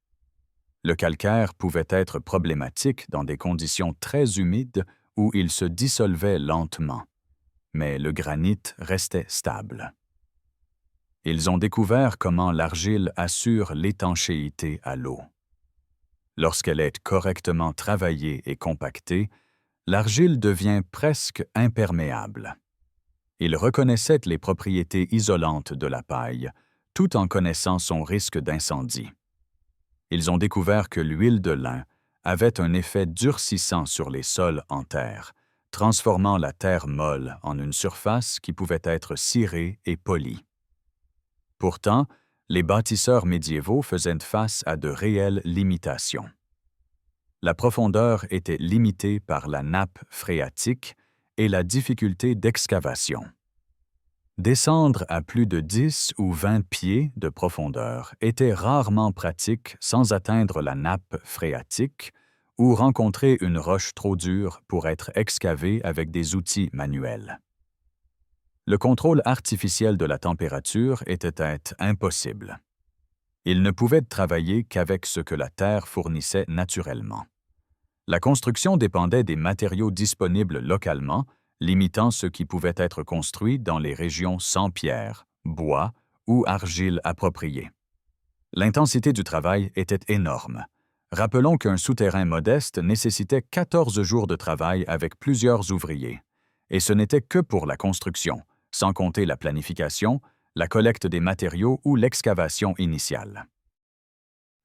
Le calcaire pouvait être problématique dans des conditions très humides où il se dissolvait lentement, mais le granit restait stable. Ils ont découvert comment l'argile assure l'étanchéité à l'eau. Lorsqu'elle est correctement travaillée et compactée, l'argile devient presque imperméable. Ils reconnaissaient les propriétés isolantes de la paille, tout en connaissant son risque d'incendie. Ils ont découvert que l'huile de lin avait un effet durcissant sur les sols en terre, transformant la terre molle en une surface qui pouvait être cirée et polie. Pourtant, les bâtisseurs médiévaux faisaient face à de réelles limitations. La profondeur était limitée par la nappe phréatique et la difficulté d'excavation. Descendre à plus de 10 ou 20 pieds de profondeur était rarement pratique sans atteindre la nappe phréatique ou rencontrer une roche trop dure pour être excavée avec des outils manuels. Le contrôle artificiel de la température était impossible. Ils ne pouvaient travailler qu'avec ce que la terre fournissait naturellement. La construction dépendait des matériaux disponibles localement, limitant ce qui pouvait être construit dans les régions sans pierre, bois ou argile appropriée. L'intensité du travail était énorme. Rappelons qu'un souterrain modeste nécessitait 14 jours de travail avec plusieurs ouvriers. Et ce n'était que pour la construction, sans compter la planification, la collecte des matériaux ou l'excavation initiale.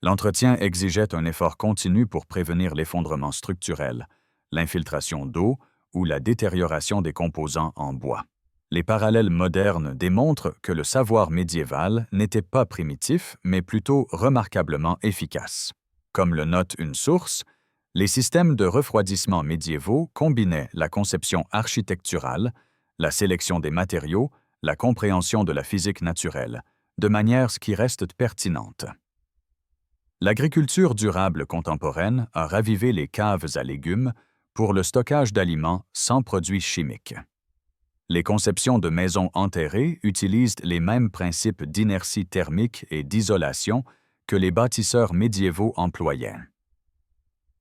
L'entretien exigeait un effort continu pour prévenir l'effondrement structurel, l'infiltration d'eau ou la détérioration des composants en bois. Les parallèles modernes démontrent que le savoir médiéval n'était pas primitif, mais plutôt remarquablement efficace. Comme le note une source, les systèmes de refroidissement médiévaux combinaient la conception architecturale, la sélection des matériaux, la compréhension de la physique naturelle, de manière qui reste pertinente. L'agriculture durable contemporaine a ravivé les caves à légumes pour le stockage d'aliments sans produits chimiques. Les conceptions de maisons enterrées utilisent les mêmes principes d'inertie thermique et d'isolation que les bâtisseurs médiévaux employaient.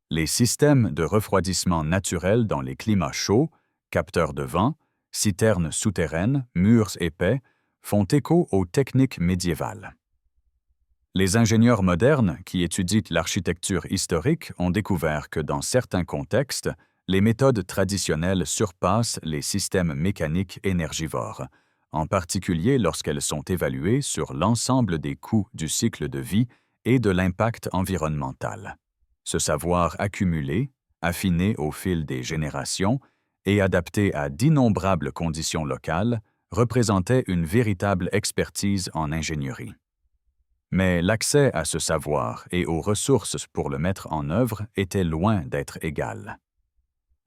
Les systèmes de refroidissement naturel dans les climats chauds, capteurs de vent, citernes souterraines, murs épais, font écho aux techniques médiévales. Les ingénieurs modernes qui étudient l'architecture historique ont découvert que dans certains contextes, les méthodes traditionnelles surpassent les systèmes mécaniques énergivores, en particulier lorsqu'elles sont évaluées sur l'ensemble des coûts du cycle de vie et de l'impact environnemental. Ce savoir accumulé, affiné au fil des générations et adapté à d'innombrables conditions locales, représentait une véritable expertise en ingénierie. Mais l'accès à ce savoir et aux ressources pour le mettre en œuvre était loin d'être égal.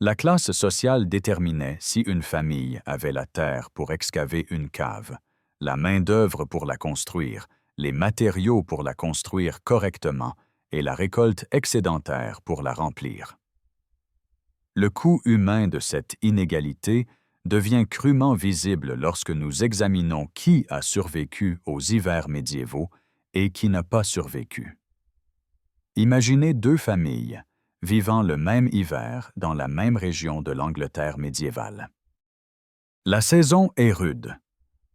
La classe sociale déterminait si une famille avait la terre pour excaver une cave, la main-d'œuvre pour la construire, les matériaux pour la construire correctement et la récolte excédentaire pour la remplir. Le coût humain de cette inégalité devient crûment visible lorsque nous examinons qui a survécu aux hivers médiévaux et qui n'a pas survécu. Imaginez deux familles vivant le même hiver dans la même région de l'Angleterre médiévale. La saison est rude.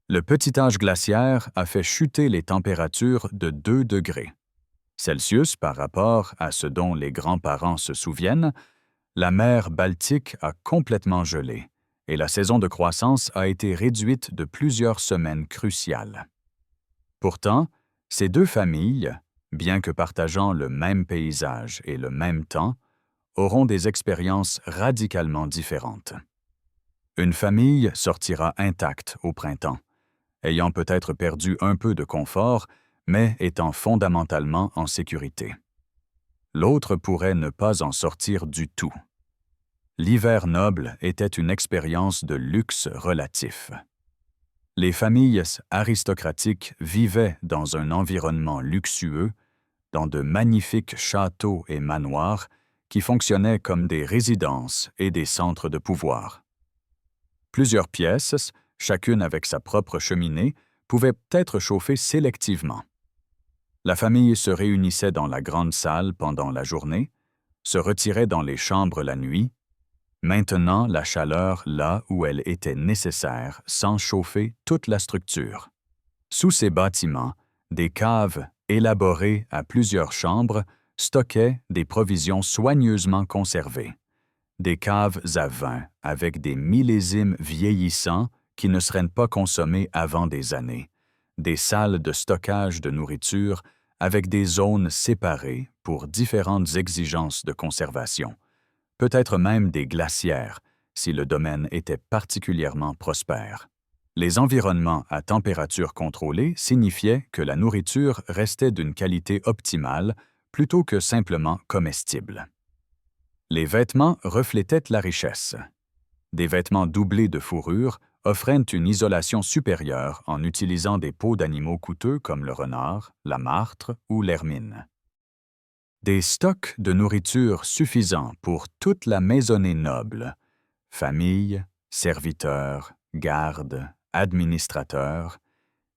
Le petit âge glaciaire a fait chuter les températures de 2 degrés Celsius par rapport à ce dont les grands-parents se souviennent. La mer Baltique a complètement gelé et la saison de croissance a été réduite de plusieurs semaines cruciales. Pourtant, ces deux familles, bien que partageant le même paysage et le même temps, auront des expériences radicalement différentes. Une famille sortira intacte au printemps, ayant peut-être perdu un peu de confort, mais étant fondamentalement en sécurité. L'autre pourrait ne pas en sortir du tout. L'hiver noble était une expérience de luxe relatif. Les familles aristocratiques vivaient dans un environnement luxueux, dans de magnifiques châteaux et manoirs qui fonctionnaient comme des résidences et des centres de pouvoir. Plusieurs pièces, chacune avec sa propre cheminée, pouvaient être chauffées sélectivement. La famille se réunissait dans la grande salle pendant la journée, se retirait dans les chambres la nuit, maintenant la chaleur là où elle était nécessaire sans chauffer toute la structure. Sous ces bâtiments, des caves élaborées à plusieurs chambres stockaient des provisions soigneusement conservées. Des caves à vin avec des millésimes vieillissants qui ne seraient pas consommés avant des années. Des salles de stockage de nourriture avec des zones séparées pour différentes exigences de conservation. Peut-être même des glacières, si le domaine était particulièrement prospère. Les environnements à température contrôlée signifiaient que la nourriture restait d'une qualité optimale plutôt que simplement comestible. Les vêtements reflétaient la richesse. Des vêtements doublés de fourrure offraient une isolation supérieure en utilisant des peaux d'animaux coûteux comme le renard, la martre ou l'hermine. Des stocks de nourriture suffisants pour toute la maisonnée noble, famille, serviteurs, gardes, administrateurs,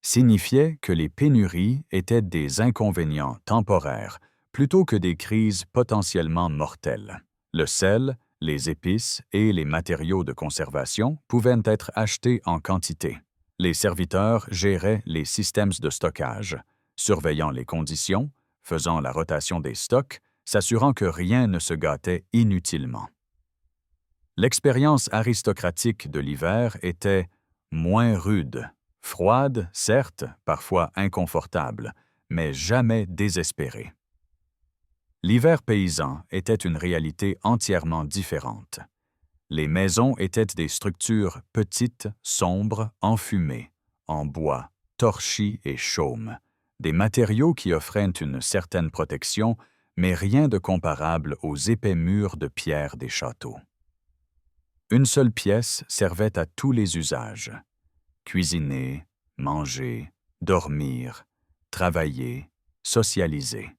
signifiaient que les pénuries étaient des inconvénients temporaires plutôt que des crises potentiellement mortelles. Le sel, les épices et les matériaux de conservation pouvaient être achetés en quantité. Les serviteurs géraient les systèmes de stockage, surveillant les conditions, faisant la rotation des stocks, s'assurant que rien ne se gâtait inutilement. L'expérience aristocratique de l'hiver était moins rude, froide, certes, parfois inconfortable, mais jamais désespérée. L'hiver paysan était une réalité entièrement différente. Les maisons étaient des structures petites, sombres, enfumées, en bois, torchis et chaume, des matériaux qui offraient une certaine protection, mais rien de comparable aux épais murs de pierre des châteaux. Une seule pièce servait à tous les usages. Cuisiner, manger, dormir, travailler, socialiser.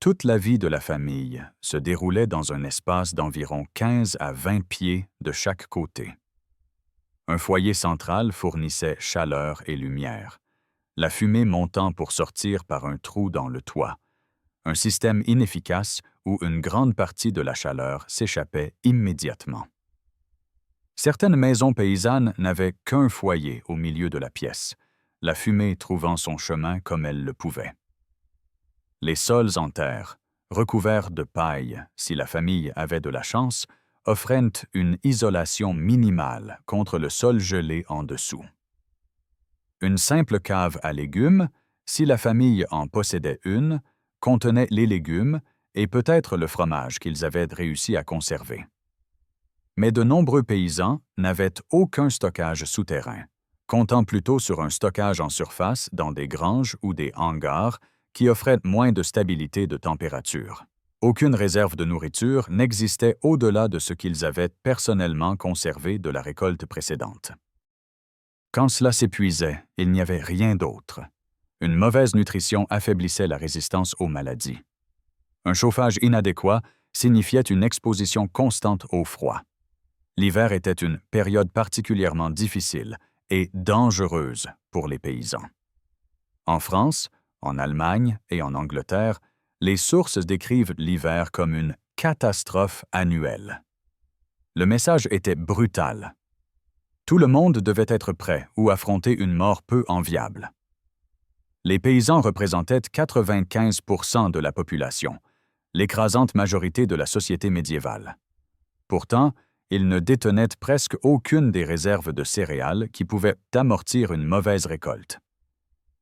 Toute la vie de la famille se déroulait dans un espace d'environ 15 à 20 pieds de chaque côté. Un foyer central fournissait chaleur et lumière, la fumée montant pour sortir par un trou dans le toit. Un système inefficace où une grande partie de la chaleur s'échappait immédiatement. Certaines maisons paysannes n'avaient qu'un foyer au milieu de la pièce, la fumée trouvant son chemin comme elle le pouvait. Les sols en terre, recouverts de paille si la famille avait de la chance, offraient une isolation minimale contre le sol gelé en dessous. Une simple cave à légumes, si la famille en possédait une, contenait les légumes et peut-être le fromage qu'ils avaient réussi à conserver. Mais de nombreux paysans n'avaient aucun stockage souterrain, comptant plutôt sur un stockage en surface dans des granges ou des hangars qui offraient moins de stabilité de température. Aucune réserve de nourriture n'existait au-delà de ce qu'ils avaient personnellement conservé de la récolte précédente. Quand cela s'épuisait, il n'y avait rien d'autre. Une mauvaise nutrition affaiblissait la résistance aux maladies. Un chauffage inadéquat signifiait une exposition constante au froid. L'hiver était une période particulièrement difficile et dangereuse pour les paysans. En France, en Allemagne et en Angleterre, les sources décrivent l'hiver comme une catastrophe annuelle. Le message était brutal. Tout le monde devait être prêt ou affronter une mort peu enviable. Les paysans représentaient 95% de la population, l'écrasante majorité de la société médiévale. Pourtant, ils ne détenaient presque aucune des réserves de céréales qui pouvaient amortir une mauvaise récolte.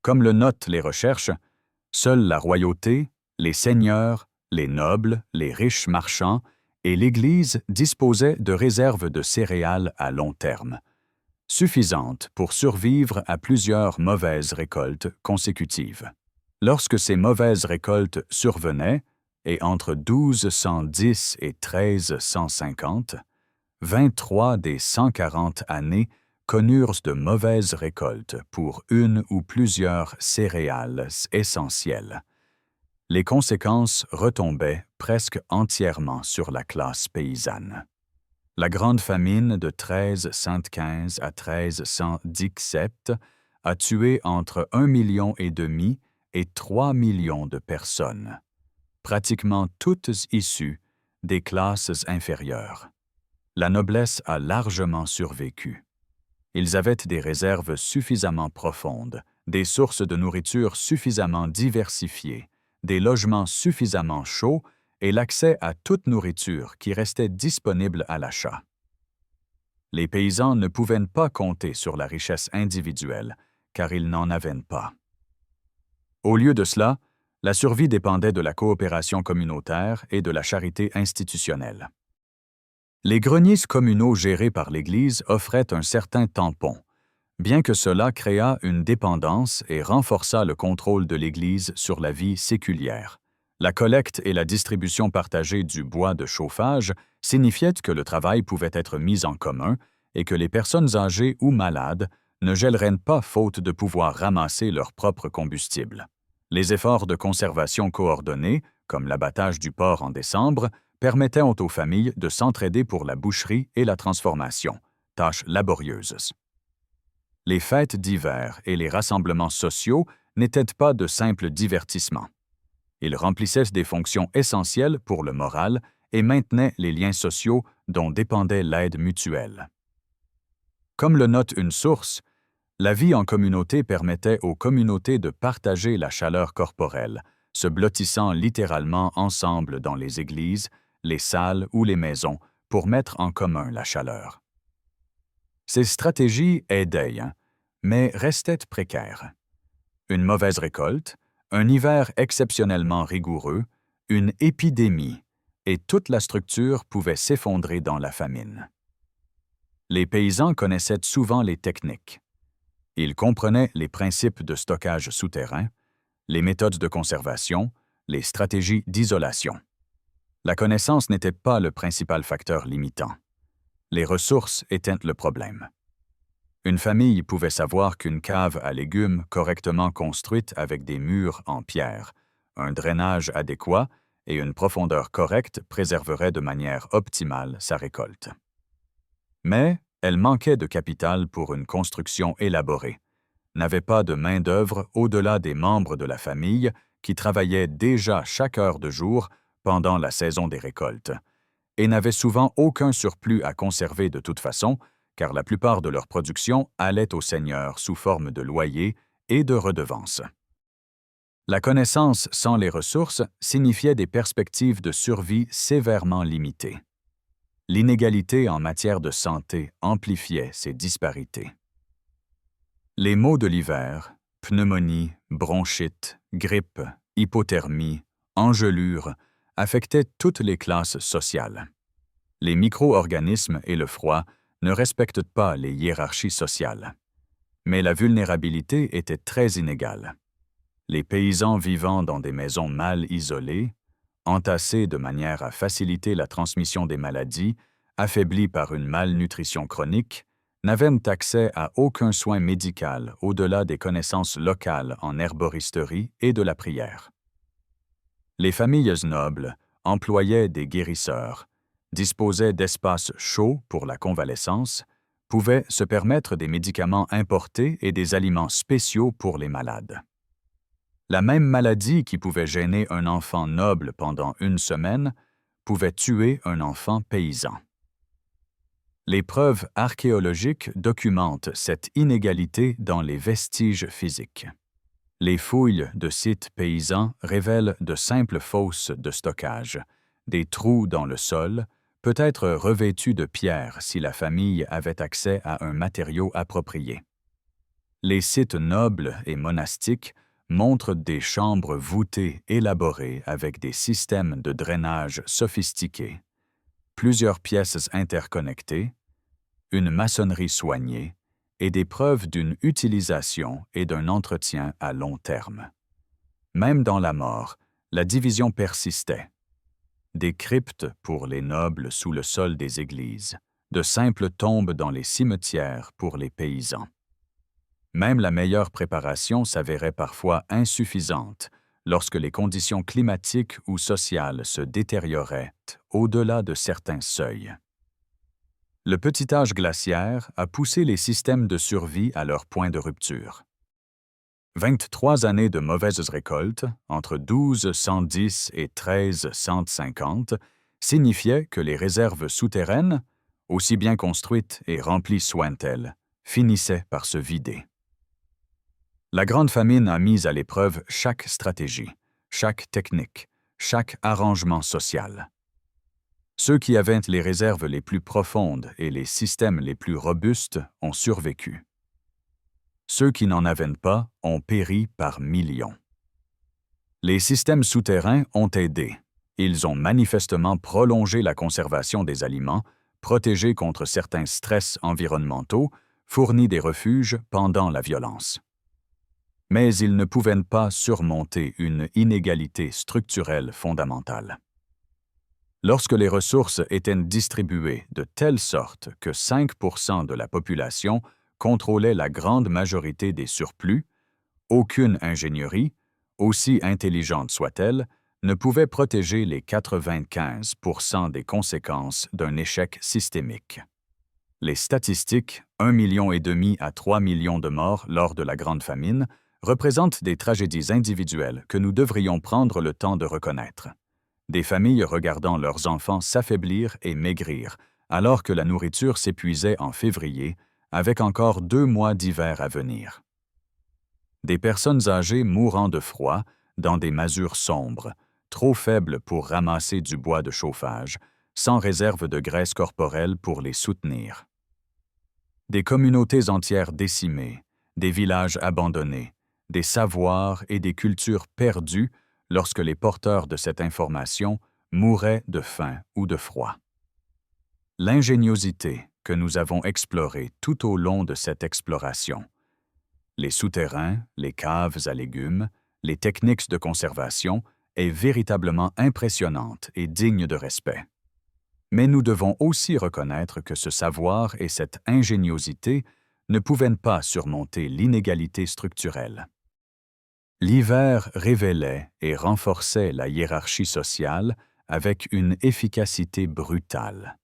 Comme le notent les recherches, seule la royauté, les seigneurs, les nobles, les riches marchands et l'Église disposaient de réserves de céréales à long terme, suffisantes pour survivre à plusieurs mauvaises récoltes consécutives. Lorsque ces mauvaises récoltes survenaient, et entre 1210 et 1350, 23 des 140 années connurent de mauvaises récoltes pour une ou plusieurs céréales essentielles. Les conséquences retombaient presque entièrement sur la classe paysanne. La grande famine de 1315 à 1317 a tué entre 1,5 million et 3 millions de personnes, pratiquement toutes issues des classes inférieures. La noblesse a largement survécu. Ils avaient des réserves suffisamment profondes, des sources de nourriture suffisamment diversifiées, des logements suffisamment chauds et l'accès à toute nourriture qui restait disponible à l'achat. Les paysans ne pouvaient pas compter sur la richesse individuelle, car ils n'en avaient pas. Au lieu de cela, la survie dépendait de la coopération communautaire et de la charité institutionnelle. Les greniers communaux gérés par l'Église offraient un certain tampon, bien que cela créât une dépendance et renforçât le contrôle de l'Église sur la vie séculière. La collecte et la distribution partagée du bois de chauffage signifiaient que le travail pouvait être mis en commun et que les personnes âgées ou malades ne gèleraient pas faute de pouvoir ramasser leur propre combustible. Les efforts de conservation coordonnés, comme l'abattage du porc en décembre, permettaient aux familles de s'entraider pour la boucherie et la transformation, tâches laborieuses. Les fêtes d'hiver et les rassemblements sociaux n'étaient pas de simples divertissements. Ils remplissaient des fonctions essentielles pour le moral et maintenaient les liens sociaux dont dépendait l'aide mutuelle. Comme le note une source, la vie en communauté permettait aux communautés de partager la chaleur corporelle, se blottissant littéralement ensemble dans les églises, les salles ou les maisons pour mettre en commun la chaleur. Ces stratégies aidaient, mais restaient précaires. Une mauvaise récolte, un hiver exceptionnellement rigoureux, une épidémie, et toute la structure pouvait s'effondrer dans la famine. Les paysans connaissaient souvent les techniques. Ils comprenaient les principes de stockage souterrain, les méthodes de conservation, les stratégies d'isolation. La connaissance n'était pas le principal facteur limitant. Les ressources étaient le problème. Une famille pouvait savoir qu'une cave à légumes correctement construite avec des murs en pierre, un drainage adéquat et une profondeur correcte préserverait de manière optimale sa récolte. Mais Elles manquaient de capital pour une construction élaborée, n'avaient pas de main-d'œuvre au-delà des membres de la famille qui travaillaient déjà chaque heure de jour pendant la saison des récoltes, et n'avaient souvent aucun surplus à conserver de toute façon, car la plupart de leur production allait au seigneur sous forme de loyers et de redevances. La connaissance sans les ressources signifiait des perspectives de survie sévèrement limitées. L'inégalité en matière de santé amplifiait ces disparités. Les maux de l'hiver, pneumonie, bronchite, grippe, hypothermie, engelure, affectaient toutes les classes sociales. Les micro-organismes et le froid ne respectent pas les hiérarchies sociales. Mais la vulnérabilité était très inégale. Les paysans vivant dans des maisons mal isolées, entassés de manière à faciliter la transmission des maladies, affaiblis par une malnutrition chronique, n'avaient accès à aucun soin médical au-delà des connaissances locales en herboristerie et de la prière. Les familles nobles employaient des guérisseurs, disposaient d'espaces chauds pour la convalescence, pouvaient se permettre des médicaments importés et des aliments spéciaux pour les malades. La même maladie qui pouvait gêner un enfant noble pendant une semaine pouvait tuer un enfant paysan. Les preuves archéologiques documentent cette inégalité dans les vestiges physiques. Les fouilles de sites paysans révèlent de simples fosses de stockage, des trous dans le sol, peut-être revêtus de pierres si la famille avait accès à un matériau approprié. Les sites nobles et monastiques montrent des chambres voûtées élaborées avec des systèmes de drainage sophistiqués, plusieurs pièces interconnectées, une maçonnerie soignée et des preuves d'une utilisation et d'un entretien à long terme. Même dans la mort, la division persistait. Des cryptes pour les nobles sous le sol des églises, de simples tombes dans les cimetières pour les paysans. Même la meilleure préparation s'avérait parfois insuffisante lorsque les conditions climatiques ou sociales se détérioraient au-delà de certains seuils. Le petit âge glaciaire a poussé les systèmes de survie à leur point de rupture. 23 années de mauvaises récoltes, entre 1210 et 1350, signifiaient que les réserves souterraines, aussi bien construites et remplies soient-elles, finissaient par se vider. La Grande Famine a mis à l'épreuve chaque stratégie, chaque technique, chaque arrangement social. Ceux qui avaient les réserves les plus profondes et les systèmes les plus robustes ont survécu. Ceux qui n'en avaient pas ont péri par millions. Les systèmes souterrains ont aidé. Ils ont manifestement prolongé la conservation des aliments, protégé contre certains stress environnementaux, fourni des refuges pendant la violence. Mais ils ne pouvaient pas surmonter une inégalité structurelle fondamentale. Lorsque les ressources étaient distribuées de telle sorte que 5% de la population contrôlait la grande majorité des surplus, aucune ingénierie, aussi intelligente soit-elle, ne pouvait protéger les 95% des conséquences d'un échec systémique. Les statistiques, 1,5 million à 3 millions de morts lors de la Grande Famine, représentent des tragédies individuelles que nous devrions prendre le temps de reconnaître. Des familles regardant leurs enfants s'affaiblir et maigrir, alors que la nourriture s'épuisait en février, avec encore 2 mois d'hiver à venir. Des personnes âgées mourant de froid dans des masures sombres, trop faibles pour ramasser du bois de chauffage, sans réserve de graisse corporelle pour les soutenir. Des communautés entières décimées, des villages abandonnés, des savoirs et des cultures perdus lorsque les porteurs de cette information mouraient de faim ou de froid. L'ingéniosité que nous avons explorée tout au long de cette exploration, les souterrains, les caves à légumes, les techniques de conservation, est véritablement impressionnante et digne de respect. Mais nous devons aussi reconnaître que ce savoir et cette ingéniosité ne pouvaient pas surmonter l'inégalité structurelle. L'hiver révélait et renforçait la hiérarchie sociale avec une efficacité brutale.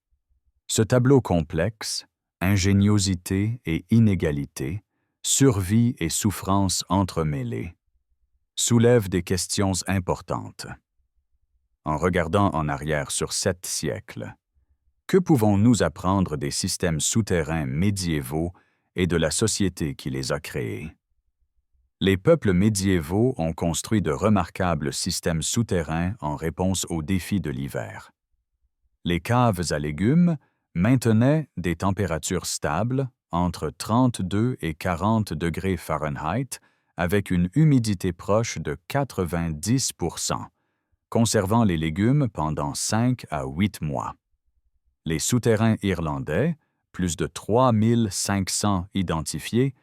Ce tableau complexe, ingéniosité et inégalité, survie et souffrance entremêlées, soulèvent des questions importantes. En regardant en arrière sur 7 siècles, que pouvons-nous apprendre des systèmes souterrains médiévaux et de la société qui les a créés? Les peuples médiévaux ont construit de remarquables systèmes souterrains en réponse aux défis de l'hiver. Les caves à légumes maintenaient des températures stables entre 32 et 40 degrés Fahrenheit avec une humidité proche de 90%, conservant les légumes pendant 5 à 8 mois. Les souterrains irlandais, plus de 3500 identifiés,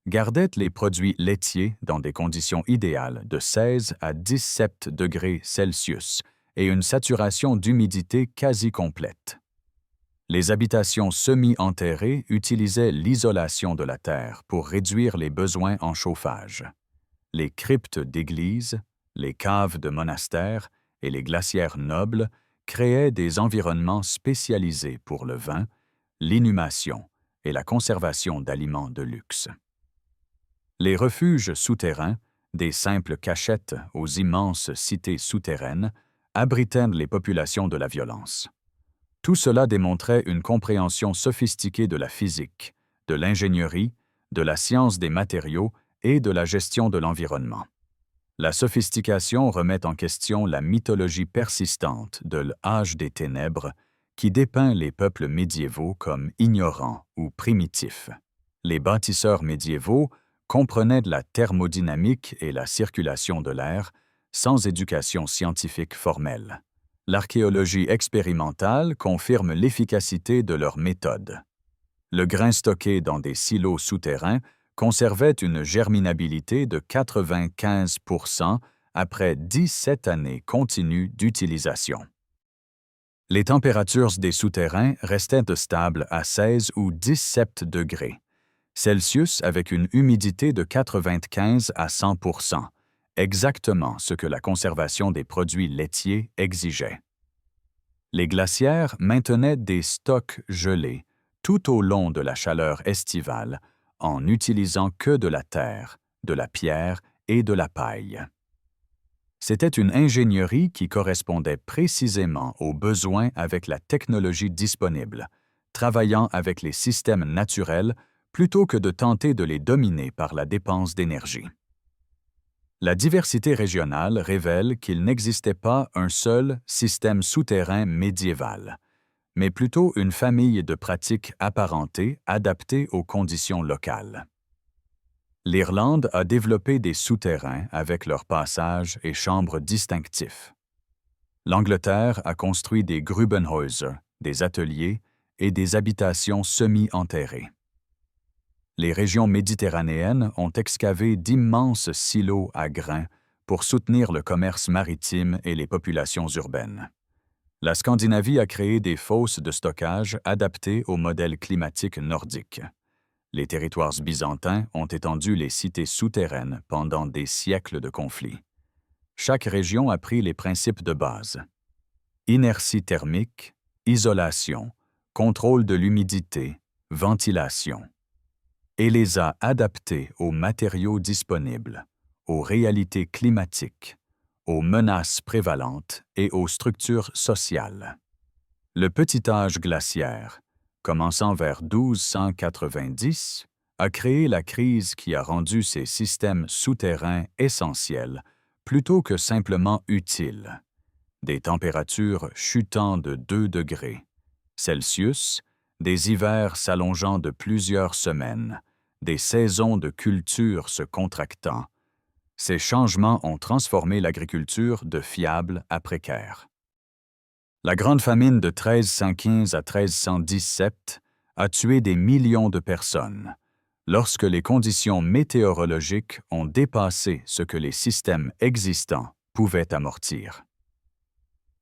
gardaient les produits laitiers dans des conditions idéales de 16 à 17 degrés Celsius et une saturation d'humidité quasi complète. Les habitations semi-enterrées utilisaient l'isolation de la terre pour réduire les besoins en chauffage. Les cryptes d'églises, les caves de monastères et les glacières nobles créaient des environnements spécialisés pour le vin, l'inhumation et la conservation d'aliments de luxe. Les refuges souterrains, des simples cachettes aux immenses cités souterraines, abritaient les populations de la violence. Tout cela démontrait une compréhension sophistiquée de la physique, de l'ingénierie, de la science des matériaux et de la gestion de l'environnement. La sophistication remet en question la mythologie persistante de l'âge des ténèbres qui dépeint les peuples médiévaux comme ignorants ou primitifs. Les bâtisseurs médiévaux comprenaient la thermodynamique et la circulation de l'air sans éducation scientifique formelle. L'archéologie expérimentale confirme l'efficacité de leurs méthodes. Le grain stocké dans des silos souterrains conservait une germinabilité de 95% après 17 années continues d'utilisation. Les températures des souterrains restaient stables à 16 ou 17 degrés Celsius avec une humidité de 95 à 100%, exactement ce que la conservation des produits laitiers exigeait. Les glacières maintenaient des stocks gelés tout au long de la chaleur estivale en n'utilisant que de la terre, de la pierre et de la paille. C'était une ingénierie qui correspondait précisément aux besoins avec la technologie disponible, travaillant avec les systèmes naturels plutôt que de tenter de les dominer par la dépense d'énergie. La diversité régionale révèle qu'il n'existait pas un seul système souterrain médiéval, mais plutôt une famille de pratiques apparentées adaptées aux conditions locales. L'Irlande a développé des souterrains avec leurs passages et chambres distinctifs. L'Angleterre a construit des Grubenhäuser, des ateliers et des habitations semi-enterrées. Les régions méditerranéennes ont excavé d'immenses silos à grains pour soutenir le commerce maritime et les populations urbaines. La Scandinavie a créé des fosses de stockage adaptées au modèle climatique nordique. Les territoires byzantins ont étendu les cités souterraines pendant des siècles de conflits. Chaque région a pris les principes de base: inertie thermique, isolation, contrôle de l'humidité, ventilation, et les a adaptés aux matériaux disponibles, aux réalités climatiques, aux menaces prévalentes et aux structures sociales. Le petit âge glaciaire, commençant vers 1290, a créé la crise qui a rendu ces systèmes souterrains essentiels plutôt que simplement utiles. Des températures chutant de 2 degrés Celsius, des hivers s'allongeant de plusieurs semaines, des saisons de culture se contractant. Ces changements ont transformé l'agriculture de fiable à précaire. La grande famine de 1315 à 1317 a tué des millions de personnes, lorsque les conditions météorologiques ont dépassé ce que les systèmes existants pouvaient amortir.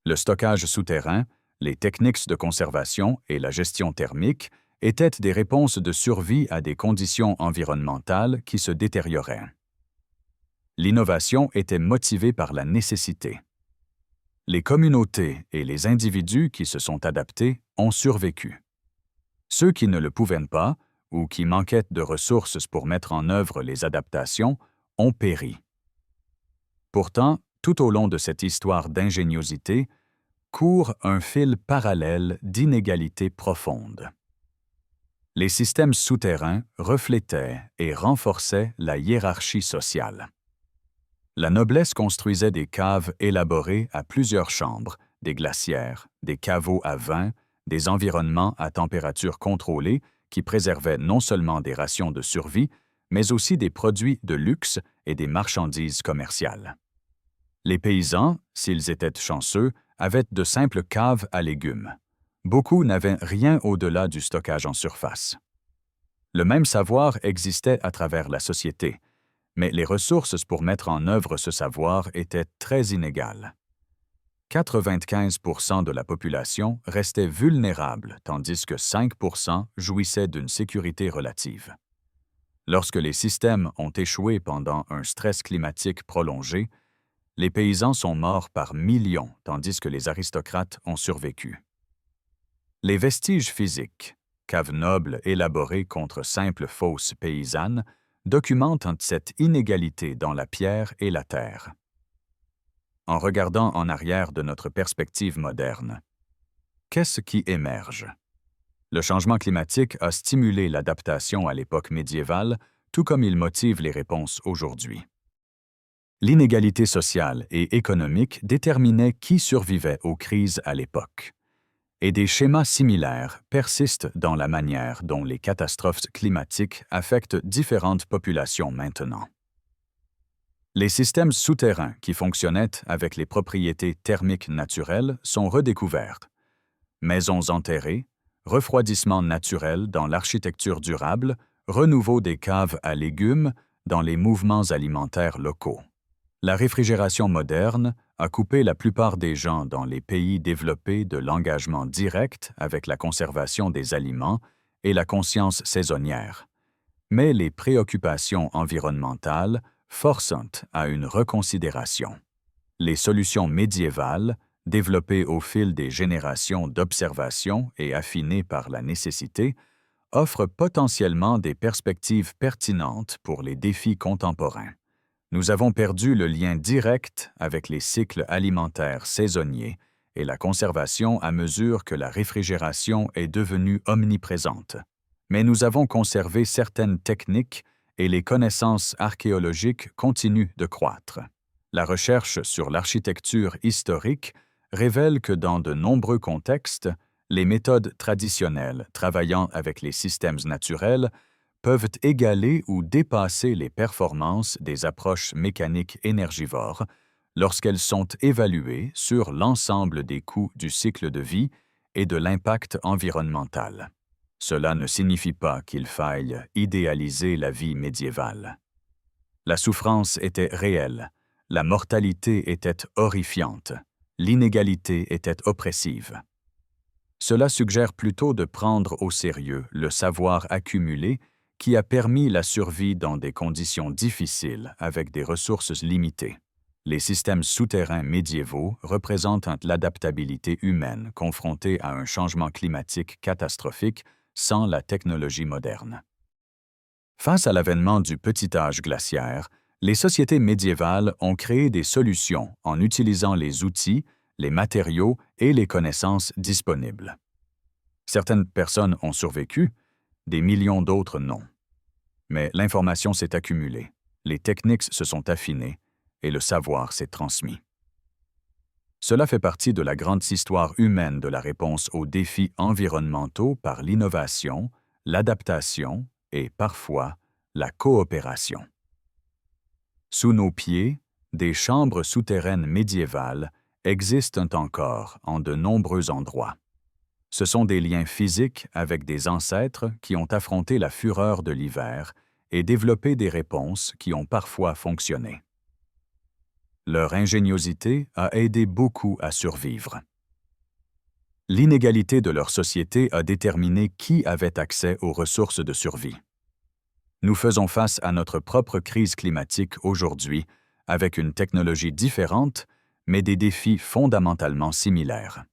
Le stockage souterrain, les techniques de conservation et la gestion thermique étaient des réponses de survie à des conditions environnementales qui se détérioraient. L'innovation était motivée par la nécessité. Les communautés et les individus qui se sont adaptés ont survécu. Ceux qui ne le pouvaient pas, ou qui manquaient de ressources pour mettre en œuvre les adaptations, ont péri. Pourtant, tout au long de cette histoire d'ingéniosité, court un fil parallèle d'inégalités profondes. Les systèmes souterrains reflétaient et renforçaient la hiérarchie sociale. La noblesse construisait des caves élaborées à plusieurs chambres, des glacières, des caveaux à vin, des environnements à température contrôlée qui préservaient non seulement des rations de survie, mais aussi des produits de luxe et des marchandises commerciales. Les paysans, s'ils étaient chanceux, avaient de simples caves à légumes. Beaucoup n'avaient rien au-delà du stockage en surface. Le même savoir existait à travers la société, mais les ressources pour mettre en œuvre ce savoir étaient très inégales. 95% de la population restait vulnérable, tandis que 5% jouissaient d'une sécurité relative. Lorsque les systèmes ont échoué pendant un stress climatique prolongé, les paysans sont morts par millions, tandis que les aristocrates ont survécu. Les vestiges physiques, caves nobles élaborées contre simples fosses paysannes, documentent cette inégalité dans la pierre et la terre. En regardant en arrière de notre perspective moderne, qu'est-ce qui émerge? Le changement climatique a stimulé l'adaptation à l'époque médiévale, tout comme il motive les réponses aujourd'hui. L'inégalité sociale et économique déterminait qui survivait aux crises à l'époque. Et des schémas similaires persistent dans la manière dont les catastrophes climatiques affectent différentes populations maintenant. Les systèmes souterrains qui fonctionnaient avec les propriétés thermiques naturelles sont redécouverts. Maisons enterrées, refroidissement naturel dans l'architecture durable, renouveau des caves à légumes dans les mouvements alimentaires locaux. La réfrigération moderne a coupé la plupart des gens dans les pays développés de l'engagement direct avec la conservation des aliments et la conscience saisonnière. Mais les préoccupations environnementales forcent à une reconsidération. Les solutions médiévales, développées au fil des générations d'observation et affinées par la nécessité, offrent potentiellement des perspectives pertinentes pour les défis contemporains. Nous avons perdu le lien direct avec les cycles alimentaires saisonniers et la conservation à mesure que la réfrigération est devenue omniprésente. Mais nous avons conservé certaines techniques et les connaissances archéologiques continuent de croître. La recherche sur l'architecture historique révèle que dans de nombreux contextes, les méthodes traditionnelles travaillant avec les systèmes naturels peuvent égaler ou dépasser les performances des approches mécaniques énergivores lorsqu'elles sont évaluées sur l'ensemble des coûts du cycle de vie et de l'impact environnemental. Cela ne signifie pas qu'il faille idéaliser la vie médiévale. La souffrance était réelle, la mortalité était horrifiante, l'inégalité était oppressive. Cela suggère plutôt de prendre au sérieux le savoir accumulé qui a permis la survie dans des conditions difficiles avec des ressources limitées. Les systèmes souterrains médiévaux représentent l'adaptabilité humaine confrontée à un changement climatique catastrophique sans la technologie moderne. Face à l'avènement du petit âge glaciaire, les sociétés médiévales ont créé des solutions en utilisant les outils, les matériaux et les connaissances disponibles. Certaines personnes ont survécu, des millions d'autres non. Mais l'information s'est accumulée, les techniques se sont affinées et le savoir s'est transmis. Cela fait partie de la grande histoire humaine de la réponse aux défis environnementaux par l'innovation, l'adaptation et, parfois, la coopération. Sous nos pieds, des chambres souterraines médiévales existent encore en de nombreux endroits. Ce sont des liens physiques avec des ancêtres qui ont affronté la fureur de l'hiver et développé des réponses qui ont parfois fonctionné. Leur ingéniosité a aidé beaucoup à survivre. L'inégalité de leur société a déterminé qui avait accès aux ressources de survie. Nous faisons face à notre propre crise climatique aujourd'hui avec une technologie différente, mais des défis fondamentalement similaires.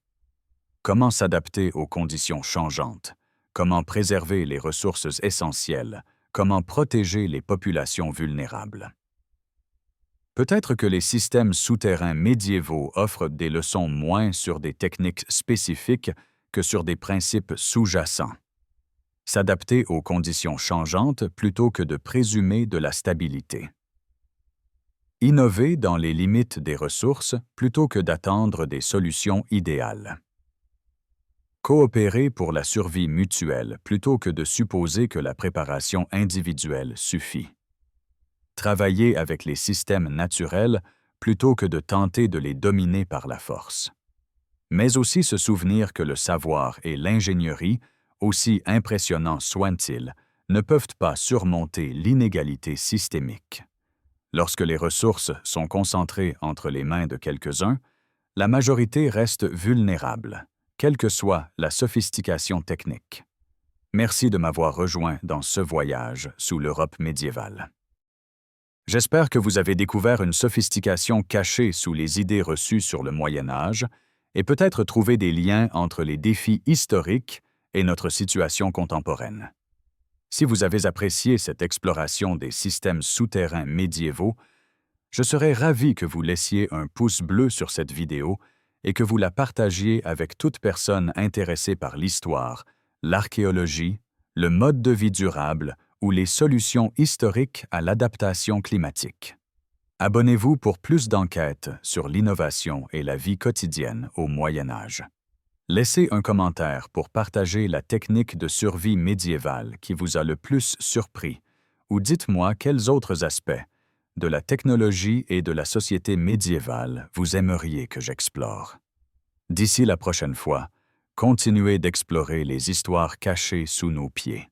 Comment s'adapter aux conditions changeantes? comment préserver les ressources essentielles, comment protéger les populations vulnérables. Peut-être que les systèmes souterrains médiévaux offrent des leçons moins sur des techniques spécifiques que sur des principes sous-jacents. S'adapter aux conditions changeantes plutôt que de présumer de la stabilité. Innover dans les limites des ressources plutôt que d'attendre des solutions idéales. Coopérer pour la survie mutuelle plutôt que de supposer que la préparation individuelle suffit. Travailler avec les systèmes naturels plutôt que de tenter de les dominer par la force. Mais aussi se souvenir que le savoir et l'ingénierie, aussi impressionnants soient-ils, ne peuvent pas surmonter l'inégalité systémique. Lorsque les ressources sont concentrées entre les mains de quelques-uns, la majorité reste vulnérable, quelle que soit la sophistication technique. Merci de m'avoir rejoint dans ce voyage sous l'Europe médiévale. J'espère que vous avez découvert une sophistication cachée sous les idées reçues sur le Moyen Âge et peut-être trouvé des liens entre les défis historiques et notre situation contemporaine. Si vous avez apprécié cette exploration des systèmes souterrains médiévaux, je serais ravi que vous laissiez un pouce bleu sur cette vidéo et que vous la partagiez avec toute personne intéressée par l'histoire, l'archéologie, le mode de vie durable ou les solutions historiques à l'adaptation climatique. Abonnez-vous pour plus d'enquêtes sur l'innovation et la vie quotidienne au Moyen Âge. Laissez un commentaire pour partager la technique de survie médiévale qui vous a le plus surpris, ou dites-moi quels autres aspects de la technologie et de la société médiévale vous aimeriez que j'explore. D'ici la prochaine fois, continuez d'explorer les histoires cachées sous nos pieds.